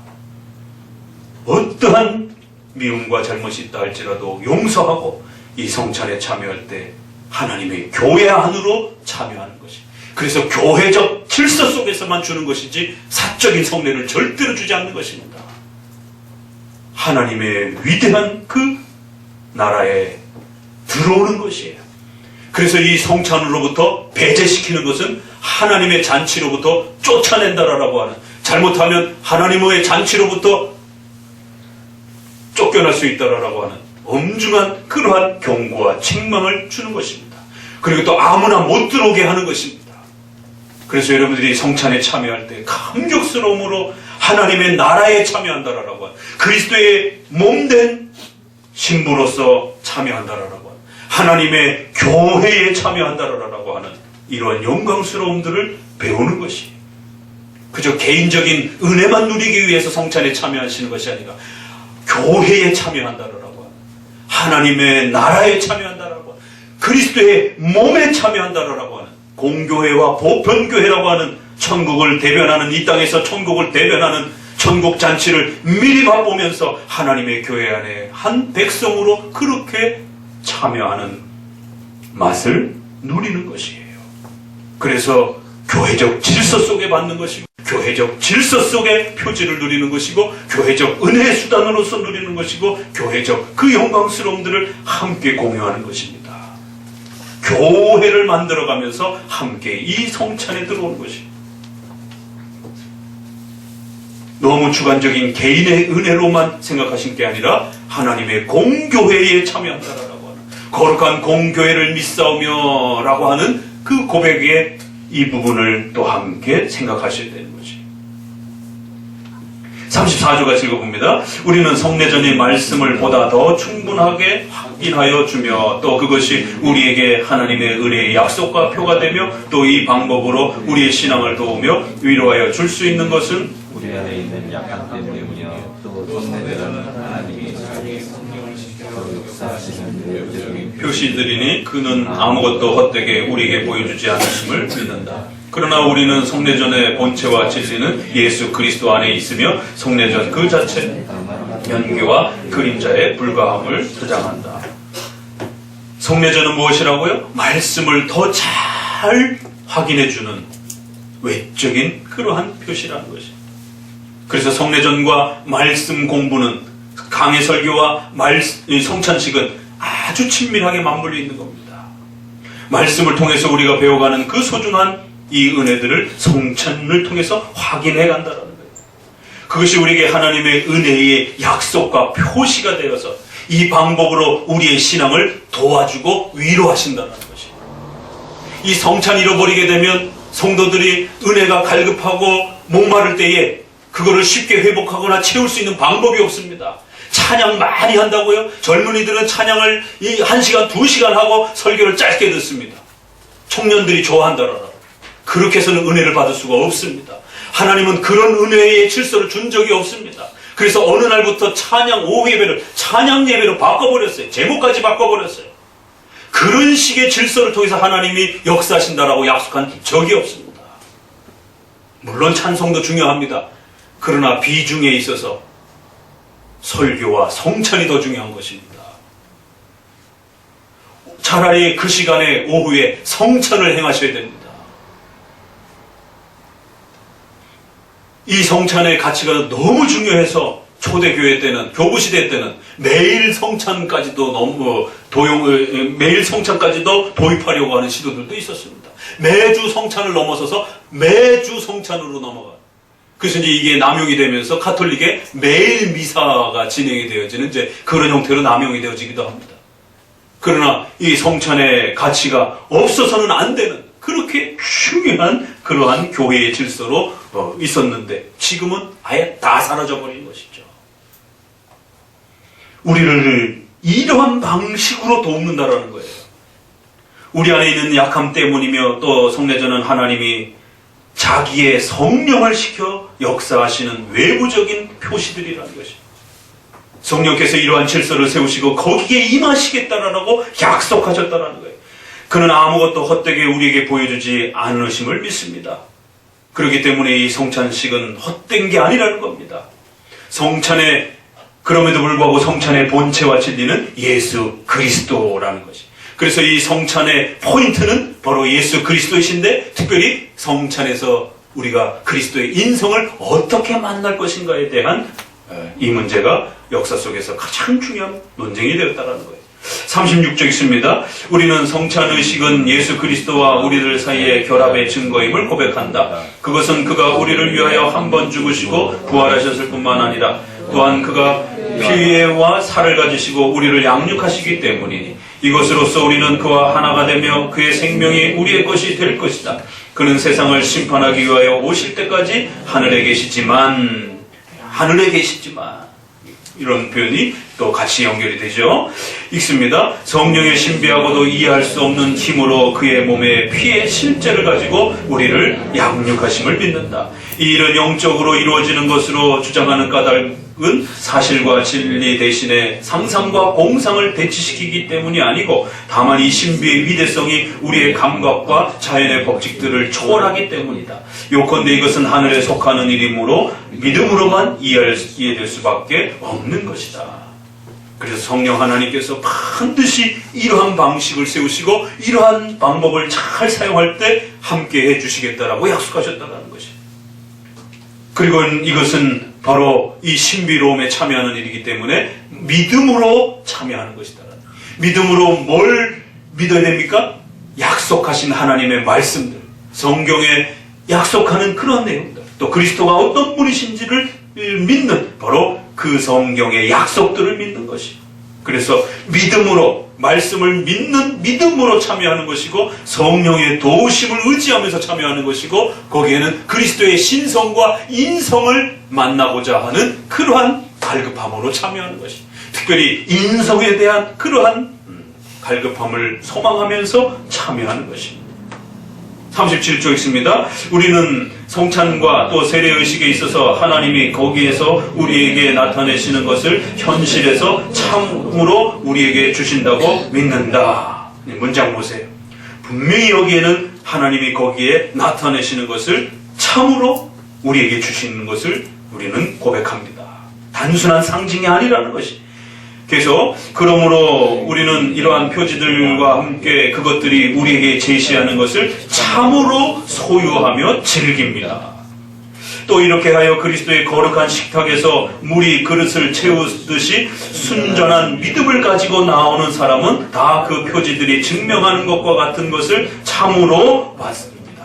어떠한 미움과 잘못이 있다 할지라도 용서하고 이 성찬에 참여할 때 하나님의 교회 안으로 참여하는 것이, 그래서 교회적 질서 속에서만 주는 것이지 사적인 성례를 절대로 주지 않는 것입니다. 하나님의 위대한 그 나라에 들어오는 것이에요. 그래서 이 성찬으로부터 배제시키는 것은 하나님의 잔치로부터 쫓아낸다라고 하는, 잘못하면 하나님의 잔치로부터 쫓겨날 수 있다라고 하는 엄중한 그러한 경고와 책망을 주는 것입니다. 그리고 또 아무나 못 들어오게 하는 것입니다. 그래서 여러분들이 성찬에 참여할 때 감격스러움으로 하나님의 나라에 참여한다라고 하는, 그리스도의 몸된 신부로서 참여한다라고 하는, 하나님의 교회에 참여한다라고 하는 이러한 영광스러움들을 배우는 것이, 그저 개인적인 은혜만 누리기 위해서 성찬에 참여하시는 것이 아니라 교회에 참여한다라고 하는, 하나님의 나라에 참여한다라고 하는, 그리스도의 몸에 참여한다라고 하는 공교회와 보편교회라고 하는 천국을 대변하는, 이 땅에서 천국을 대변하는 천국잔치를 미리 맛보면서 하나님의 교회 안에 한 백성으로 그렇게 참여하는 맛을 누리는 것이에요. 그래서 교회적 질서 속에 받는 것이고, 교회적 질서 속에 표지를 누리는 것이고 교회적 은혜의 수단으로서 누리는 것이고 교회적 그 영광스러움들을 함께 공유하는 것입니다. 교회를 만들어가면서 함께 이 성찬에 들어오는 것입니다. 너무 주관적인 개인의 은혜로만 생각하신 게 아니라 하나님의 공교회에 참여한다라고 하는 거룩한 공교회를 믿사오며 라고 하는 그 고백의 이 부분을 또 함께 생각하셔야 되는 거지. 34절 같이 읽어봅니다. 우리는 성례전의 말씀을 보다 더 충분하게 확인하여 주며 또 그것이 우리에게 하나님의 은혜의 약속과 표가 되며 또 이 방법으로 우리의 신앙을 도우며 위로하여 줄 수 있는 것은 우리 안에 있는 약한 때문이며 또 성례자는 하나님이 자기의 성령을 시켜 역사하시는 외부적인 표시들이니 그는 아무것도 헛되게 우리에게 보여주지 않으심을 믿는다. 그러나 우리는 성례전의 본체와 진리는 예수 그리스도 안에 있으며 성례전 그 자체 연기와 그림자의 불가함을 주장한다. 성례전은 무엇이라고요? 말씀을 더 잘 확인해주는 외적인 그러한 표시라는 것입니다. 그래서 성례전과 말씀 공부는 강해 설교와 성찬식은 아주 친밀하게 맞물려 있는 겁니다. 말씀을 통해서 우리가 배워가는 그 소중한 이 은혜들을 성찬을 통해서 확인해 간다는 거예요. 그것이 우리에게 하나님의 은혜의 약속과 표시가 되어서 이 방법으로 우리의 신앙을 도와주고 위로하신다는 것이에요. 이 성찬 잃어버리게 되면 성도들이 은혜가 갈급하고 목마를 때에 그거를 쉽게 회복하거나 채울 수 있는 방법이 없습니다. 찬양 많이 한다고요? 젊은이들은 찬양을 1시간, 2시간 하고 설교를 짧게 듣습니다. 청년들이 좋아한다라. 그렇게 해서는 은혜를 받을 수가 없습니다. 하나님은 그런 은혜의 질서를 준 적이 없습니다. 그래서 어느 날부터 찬양 오후 예배를 찬양 예배로 바꿔버렸어요. 제목까지 바꿔버렸어요. 그런 식의 질서를 통해서 하나님이 역사하신다라고 약속한 적이 없습니다. 물론 찬송도 중요합니다. 그러나 비중에 있어서 설교와 성찬이 더 중요한 것입니다. 차라리 그 시간에 오후에 성찬을 행하셔야 됩니다. 이 성찬의 가치가 너무 중요해서 초대교회 때는, 교부시대 때는 매일 성찬까지도 매일 성찬까지도 도입하려고 하는 시도들도 있었습니다. 매주 성찬을 넘어서서 매주 성찬으로 넘어가. 그래서 이제 이게 남용이 되면서 가톨릭에 매일 미사가 진행이 되어지는 이제 그런 형태로 남용이 되어지기도 합니다. 그러나 이 성찬의 가치가 없어서는 안 되는 그렇게 중요한 그러한 교회의 질서로 있었는데 지금은 아예 다 사라져버린 것이죠. 우리를 이러한 방식으로 돕는다라는 거예요. 우리 안에 있는 약함 때문이며 또 성례전은 하나님이 자기의 성령을 시켜 역사하시는 외부적인 표시들이라는 것입니다. 성령께서 이러한 질서를 세우시고 거기에 임하시겠다라고 약속하셨다라는 거예요. 그는 아무것도 헛되게 우리에게 보여주지 않으심을 믿습니다. 그렇기 때문에 이 성찬식은 헛된 게 아니라는 겁니다. 그럼에도 불구하고 성찬의 본체와 진리는 예수 그리스도라는 것이. 그래서 이 성찬의 포인트는 바로 예수 그리스도이신데 특별히 성찬에서 우리가 그리스도의 인성을 어떻게 만날 것인가에 대한 이 문제가 역사 속에서 가장 중요한 논쟁이 되었다는 거예요. 36절 있습니다. 우리는 성찬의식은 예수 그리스도와 우리들 사이의 결합의 증거임을 고백한다. 그것은 그가 우리를 위하여 한 번 죽으시고 부활하셨을 뿐만 아니라 또한 그가 피와 살을 가지시고 우리를 양육하시기 때문이니 이것으로서 우리는 그와 하나가 되며 그의 생명이 우리의 것이 될 것이다. 그는 세상을 심판하기 위하여 오실 때까지 하늘에 계시지만 이런 표현이 또 같이 연결이 되죠. 읽습니다. 성령의 신비하고도 이해할 수 없는 힘으로 그의 몸에 피의 실제를 가지고 우리를 양육하심을 믿는다. 이 일은 영적으로 이루어지는 것으로 주장하는 까닭은 사실과 진리 대신에 상상과 공상을 대치시키기 때문이 아니고 다만 이 신비의 위대성이 우리의 감각과 자연의 법칙들을 초월하기 때문이다. 요컨대 이것은 하늘에 속하는 일이므로 믿음으로만 이해될 수밖에 없는 것이다. 그래서 성령 하나님께서 반드시 이러한 방식을 세우시고 이러한 방법을 잘 사용할 때 함께 해주시겠다라고 약속하셨다는 것입니다. 그리고 이것은 바로 이 신비로움에 참여하는 일이기 때문에 믿음으로 참여하는 것이다. 믿음으로 뭘 믿어야 됩니까? 약속하신 하나님의 말씀들, 성경에 약속하는 그런 내용들, 또 그리스도가 어떤 분이신지를 믿는 바로 그 성경의 약속들을 믿는 것이. 그래서 믿음으로, 말씀을 믿는 믿음으로 참여하는 것이고, 성령의 도우심을 의지하면서 참여하는 것이고, 거기에는 그리스도의 신성과 인성을 만나고자 하는 그러한 갈급함으로 참여하는 것이. 특별히 인성에 대한 그러한 갈급함을 소망하면서 참여하는 것입니다. 37조 있습니다. 우리는 성찬과 또 세례의식에 있어서 하나님이 거기에서 우리에게 나타내시는 것을 현실에서 참으로 우리에게 주신다고 믿는다. 문장 보세요. 분명히 여기에는 하나님이 거기에 나타내시는 것을 참으로 우리에게 주시는 것을 우리는 고백합니다. 단순한 상징이 아니라는 것이. 그래서 그러므로 우리는 이러한 표지들과 함께 그것들이 우리에게 제시하는 것을 참으로 소유하며 즐깁니다. 또 이렇게 하여 그리스도의 거룩한 식탁에서 물이 그릇을 채우듯이 순전한 믿음을 가지고 나오는 사람은 다 그 표지들이 증명하는 것과 같은 것을 참으로 받습니다.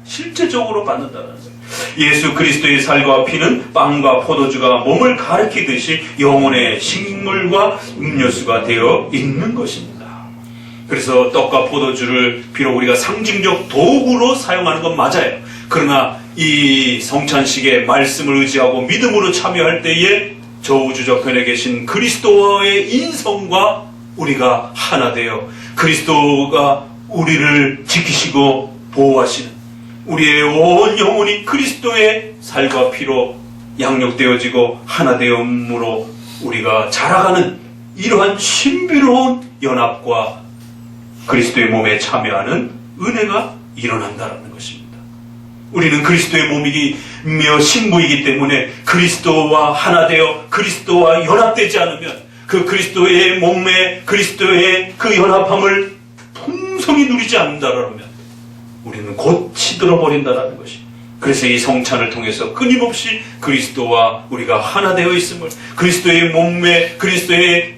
실제적으로 받는다는 거예요. 예수 그리스도의 살과 피는 빵과 포도주가 몸을 가리키듯이 영혼의 식물과 음료수가 되어 있는 것입니다. 그래서 떡과 포도주를 비록 우리가 상징적 도구로 사용하는 건 맞아요. 그러나 이 성찬식의 말씀을 의지하고 믿음으로 참여할 때에 저 우주저편에 계신 그리스도의 인성과 우리가 하나 되어 그리스도가 우리를 지키시고 보호하시는 우리의 온 영혼이 그리스도의 살과 피로 양육되어지고 하나 되음으로 우리가 자라가는 이러한 신비로운 연합과 그리스도의 몸에 참여하는 은혜가 일어난다는 것입니다. 우리는 그리스도의 몸이며 신부이기 때문에 그리스도와 하나 되어 그리스도와 연합되지 않으면 그 그리스도의 몸에 그리스도의 그 연합함을 풍성히 누리지 않는다라면 우리는 곧 시들어 버린다는 것이. 그래서 이 성찬을 통해서 끊임없이 그리스도와 우리가 하나 되어 있음을, 그리스도의 몸에 그리스도의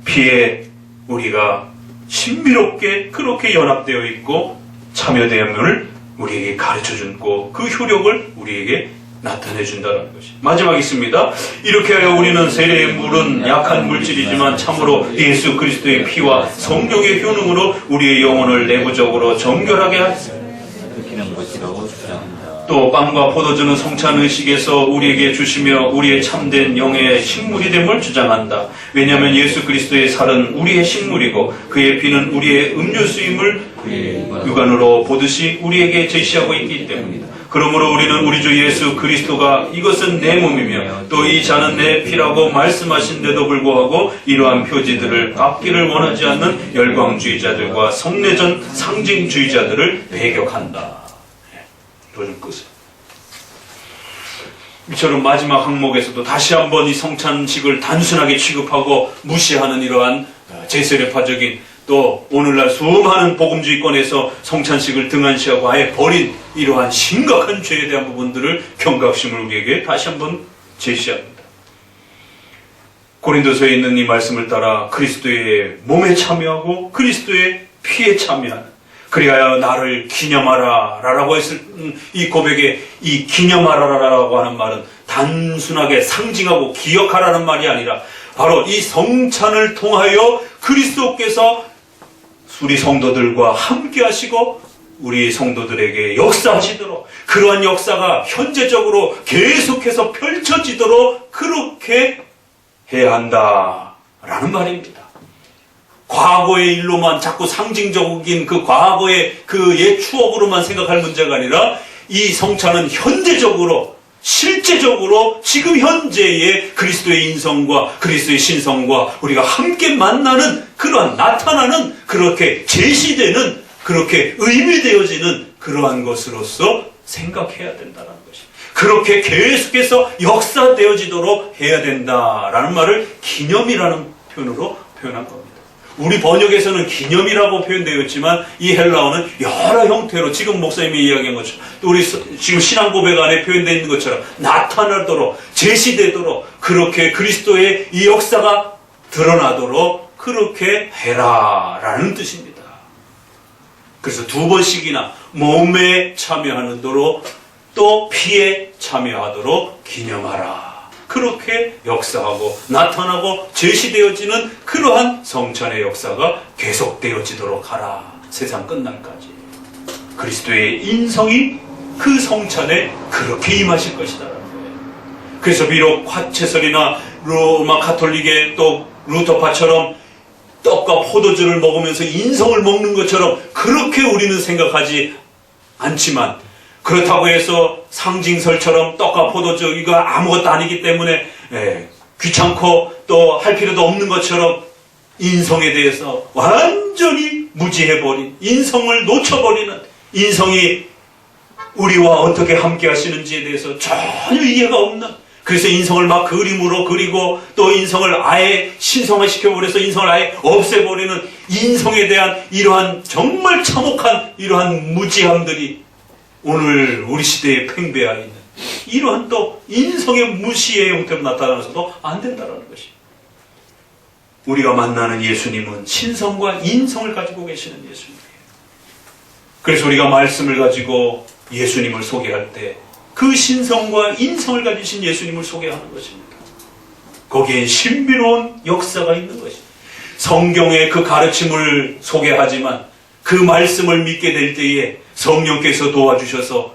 피에 우리가 신비롭게 그렇게 연합되어 있고 참여됨을 우리에게 가르쳐주고 그 효력을 우리에게 나타내준다는 것이. 마지막 있습니다. 이렇게 하여 우리는 세례의 물은 약한 물질이지만 참으로 예수 그리스도의 피와 성령의 효능으로 우리의 영혼을 내부적으로 정결하게 하였습니다. 것이라고 주장한다. 또 빵과 포도주는 성찬의식에서 우리에게 주시며 우리의 참된 영의 식물이 됨을 주장한다. 왜냐하면 예수 그리스도의 살은 우리의 식물이고 그의 피는 우리의 음료수임을 육안으로 보듯이 우리에게 제시하고 있기 때문이다. 그러므로 우리는 우리 주 예수 그리스도가 이것은 내 몸이며 또 이 잔은 내 피라고 말씀하신데도 불구하고 이러한 표지들을 받기를 원하지 않는 열광주의자들과 성내전 상징주의자들을 배격한다. 좀 끄세요. 이처럼 마지막 항목에서도 다시 한번 이 성찬식을 단순하게 취급하고 무시하는 이러한 제세례파적인 또 오늘날 수많은 복음주의권에서 성찬식을 등한시하고 아예 버린 이러한 심각한 죄에 대한 부분들을 경각심을 우리에게 다시 한번 제시합니다. 고린도서에 있는 이 말씀을 따라 그리스도의 몸에 참여하고 그리스도의 피에 참여하는, 그리하여 나를 기념하라 라고 했을 이 고백에 이 기념하라 라고 하는 말은 단순하게 상징하고 기억하라는 말이 아니라 바로 이 성찬을 통하여 그리스도께서 우리 성도들과 함께 하시고 우리 성도들에게 역사하시도록, 그러한 역사가 현재적으로 계속해서 펼쳐지도록 그렇게 해야 한다라는 말입니다. 과거의 일로만 자꾸 상징적인 그 과거의 그 옛 추억으로만 생각할 문제가 아니라 이 성찬은 현재적으로 실제적으로 지금 현재의 그리스도의 인성과 그리스도의 신성과 우리가 함께 만나는 그러한 나타나는 그렇게 제시되는 그렇게 의미되어지는 그러한 것으로서 생각해야 된다는 것입니다. 그렇게 계속해서 역사되어지도록 해야 된다라는 말을 기념이라는 표현으로 표현한 겁니다. 우리 번역에서는 기념이라고 표현되어 있지만 이 헬라어는 여러 형태로 지금 목사님이 이야기한 것처럼 또 우리 지금 신앙 고백 안에 표현되어 있는 것처럼 나타나도록 제시되도록 그렇게 그리스도의 이 역사가 드러나도록 그렇게 해라라는 뜻입니다. 그래서 2번씩이나 몸에 참여하도록 또 피에 참여하도록 기념하라. 그렇게 역사하고 나타나고 제시되어지는 그러한 성찬의 역사가 계속되어지도록 하라. 세상 끝날까지. 그리스도의 인성이 그 성찬에 그렇게 임하실 것이다라는 거예요. 그래서 비록 화채설이나 로마 가톨릭의 또 루터파처럼 떡과 포도주를 먹으면서 인성을 먹는 것처럼 그렇게 우리는 생각하지 않지만 그렇다고 해서 상징설처럼 떡과 포도주 이거 아무것도 아니기 때문에 귀찮고 또 할 필요도 없는 것처럼 인성에 대해서 완전히 무지해버린 인성을 놓쳐버리는 인성이 우리와 어떻게 함께 하시는지에 대해서 전혀 이해가 없는 그래서 인성을 막 그림으로 그리고 또 인성을 아예 신성화시켜버려서 인성을 아예 없애버리는 인성에 대한 이러한 정말 참혹한 이러한 무지함들이 오늘 우리 시대에 팽배하 있는 이러한 또 인성의 무시의 형태로 나타나서도 안 된다는 것이. 우리가 만나는 예수님은 신성과 인성을 가지고 계시는 예수님이에요. 그래서 우리가 말씀을 가지고 예수님을 소개할 때 그 신성과 인성을 가지신 예수님을 소개하는 것입니다. 거기에 신비로운 역사가 있는 것입니다. 성경의 그 가르침을 소개하지만 그 말씀을 믿게 될 때에 성령께서 도와주셔서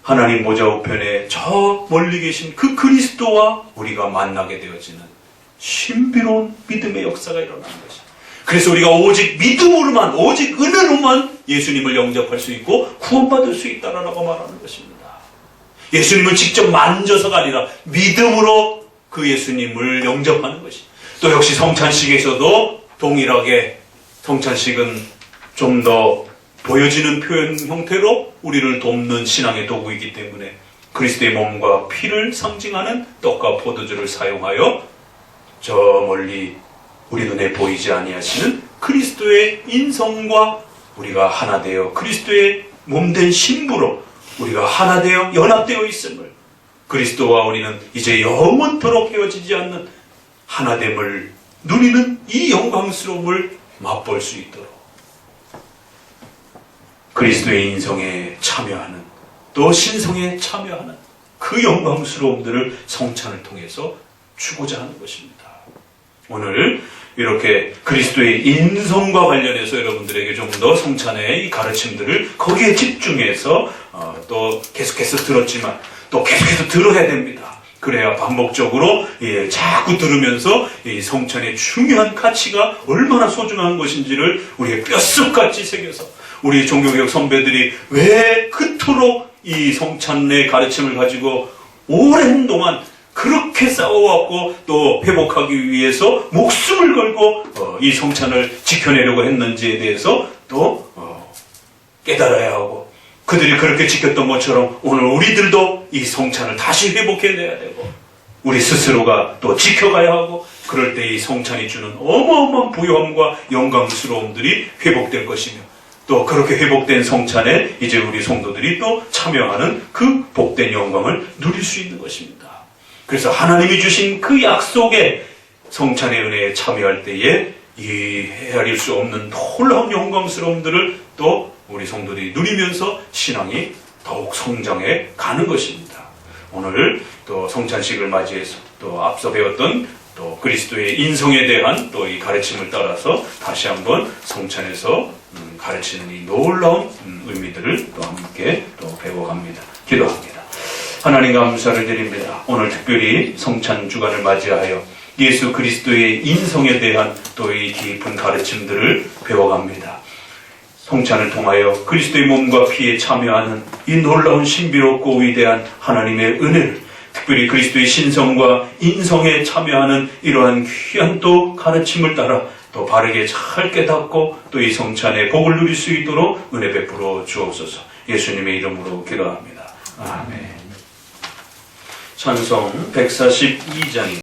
하나님 모자 우편에 저 멀리 계신 그 그리스도와 우리가 만나게 되어지는 신비로운 믿음의 역사가 일어나는 것입니다. 그래서 우리가 오직 믿음으로만 오직 은혜로만 예수님을 영접할 수 있고 구원받을 수 있다라고 말하는 것입니다. 예수님을 직접 만져서가 아니라 믿음으로 그 예수님을 영접하는 것이. 또 역시 성찬식에서도 동일하게 성찬식은 좀 더 보여지는 표현 형태로 우리를 돕는 신앙의 도구이기 때문에 그리스도의 몸과 피를 상징하는 떡과 포도주를 사용하여 저 멀리 우리 눈에 보이지 아니하시는 그리스도의 인성과 우리가 하나 되어 그리스도의 몸된 신부로 우리가 하나 되어 연합되어 있음을 그리스도와 우리는 이제 영원토록 헤어지지 않는 하나됨을 누리는 이 영광스러움을 맛볼 수 있도록 그리스도의 인성에 참여하는 또 신성에 참여하는 그 영광스러움들을 성찬을 통해서 주고자 하는 것입니다. 오늘 이렇게 그리스도의 인성과 관련해서 여러분들에게 좀 더 성찬의 이 가르침들을 거기에 집중해서 또 계속해서 들었지만 또 계속해서 들어야 됩니다. 그래야 반복적으로 자꾸 들으면서 이 성찬의 중요한 가치가 얼마나 소중한 것인지를 우리의 뼛속같이 새겨서 우리 종교개혁 선배들이 왜 그토록 이 성찬의 가르침을 가지고 오랜 동안 그렇게 싸워왔고 또 회복하기 위해서 목숨을 걸고 이 성찬을 지켜내려고 했는지에 대해서 또 깨달아야 하고 그들이 그렇게 지켰던 것처럼 오늘 우리들도 이 성찬을 다시 회복해내야 되고 우리 스스로가 또 지켜가야 하고 그럴 때 이 성찬이 주는 어마어마한 부요함과 영광스러움들이 회복될 것이며 또 그렇게 회복된 성찬에 이제 우리 성도들이 또 참여하는 그 복된 영광을 누릴 수 있는 것입니다. 그래서 하나님이 주신 그 약속의 성찬의 은혜에 참여할 때에 이 헤아릴 수 없는 놀라운 영광스러움들을 또 우리 성도들이 누리면서 신앙이 더욱 성장해 가는 것입니다. 오늘 또 성찬식을 맞이해서 또 앞서 배웠던 또 그리스도의 인성에 대한 또 이 가르침을 따라서 다시 한번 성찬에서 가르치는 이 놀라운 의미들을 또 함께 또 배워갑니다. 기도합니다. 하나님 감사를 드립니다. 오늘 특별히 성찬 주간을 맞이하여 예수 그리스도의 인성에 대한 또 이 깊은 가르침들을 배워갑니다. 성찬을 통하여 그리스도의 몸과 피에 참여하는 이 놀라운 신비롭고 위대한 하나님의 은혜를 특별히 그리스도의 신성과 인성에 참여하는 이러한 귀한 또 가르침을 따라 또 바르게 잘 깨닫고 또 이 성찬의 복을 누릴 수 있도록 은혜 베풀어 주옵소서. 예수님의 이름으로 기도합니다. 아멘. 찬송 142장입니다.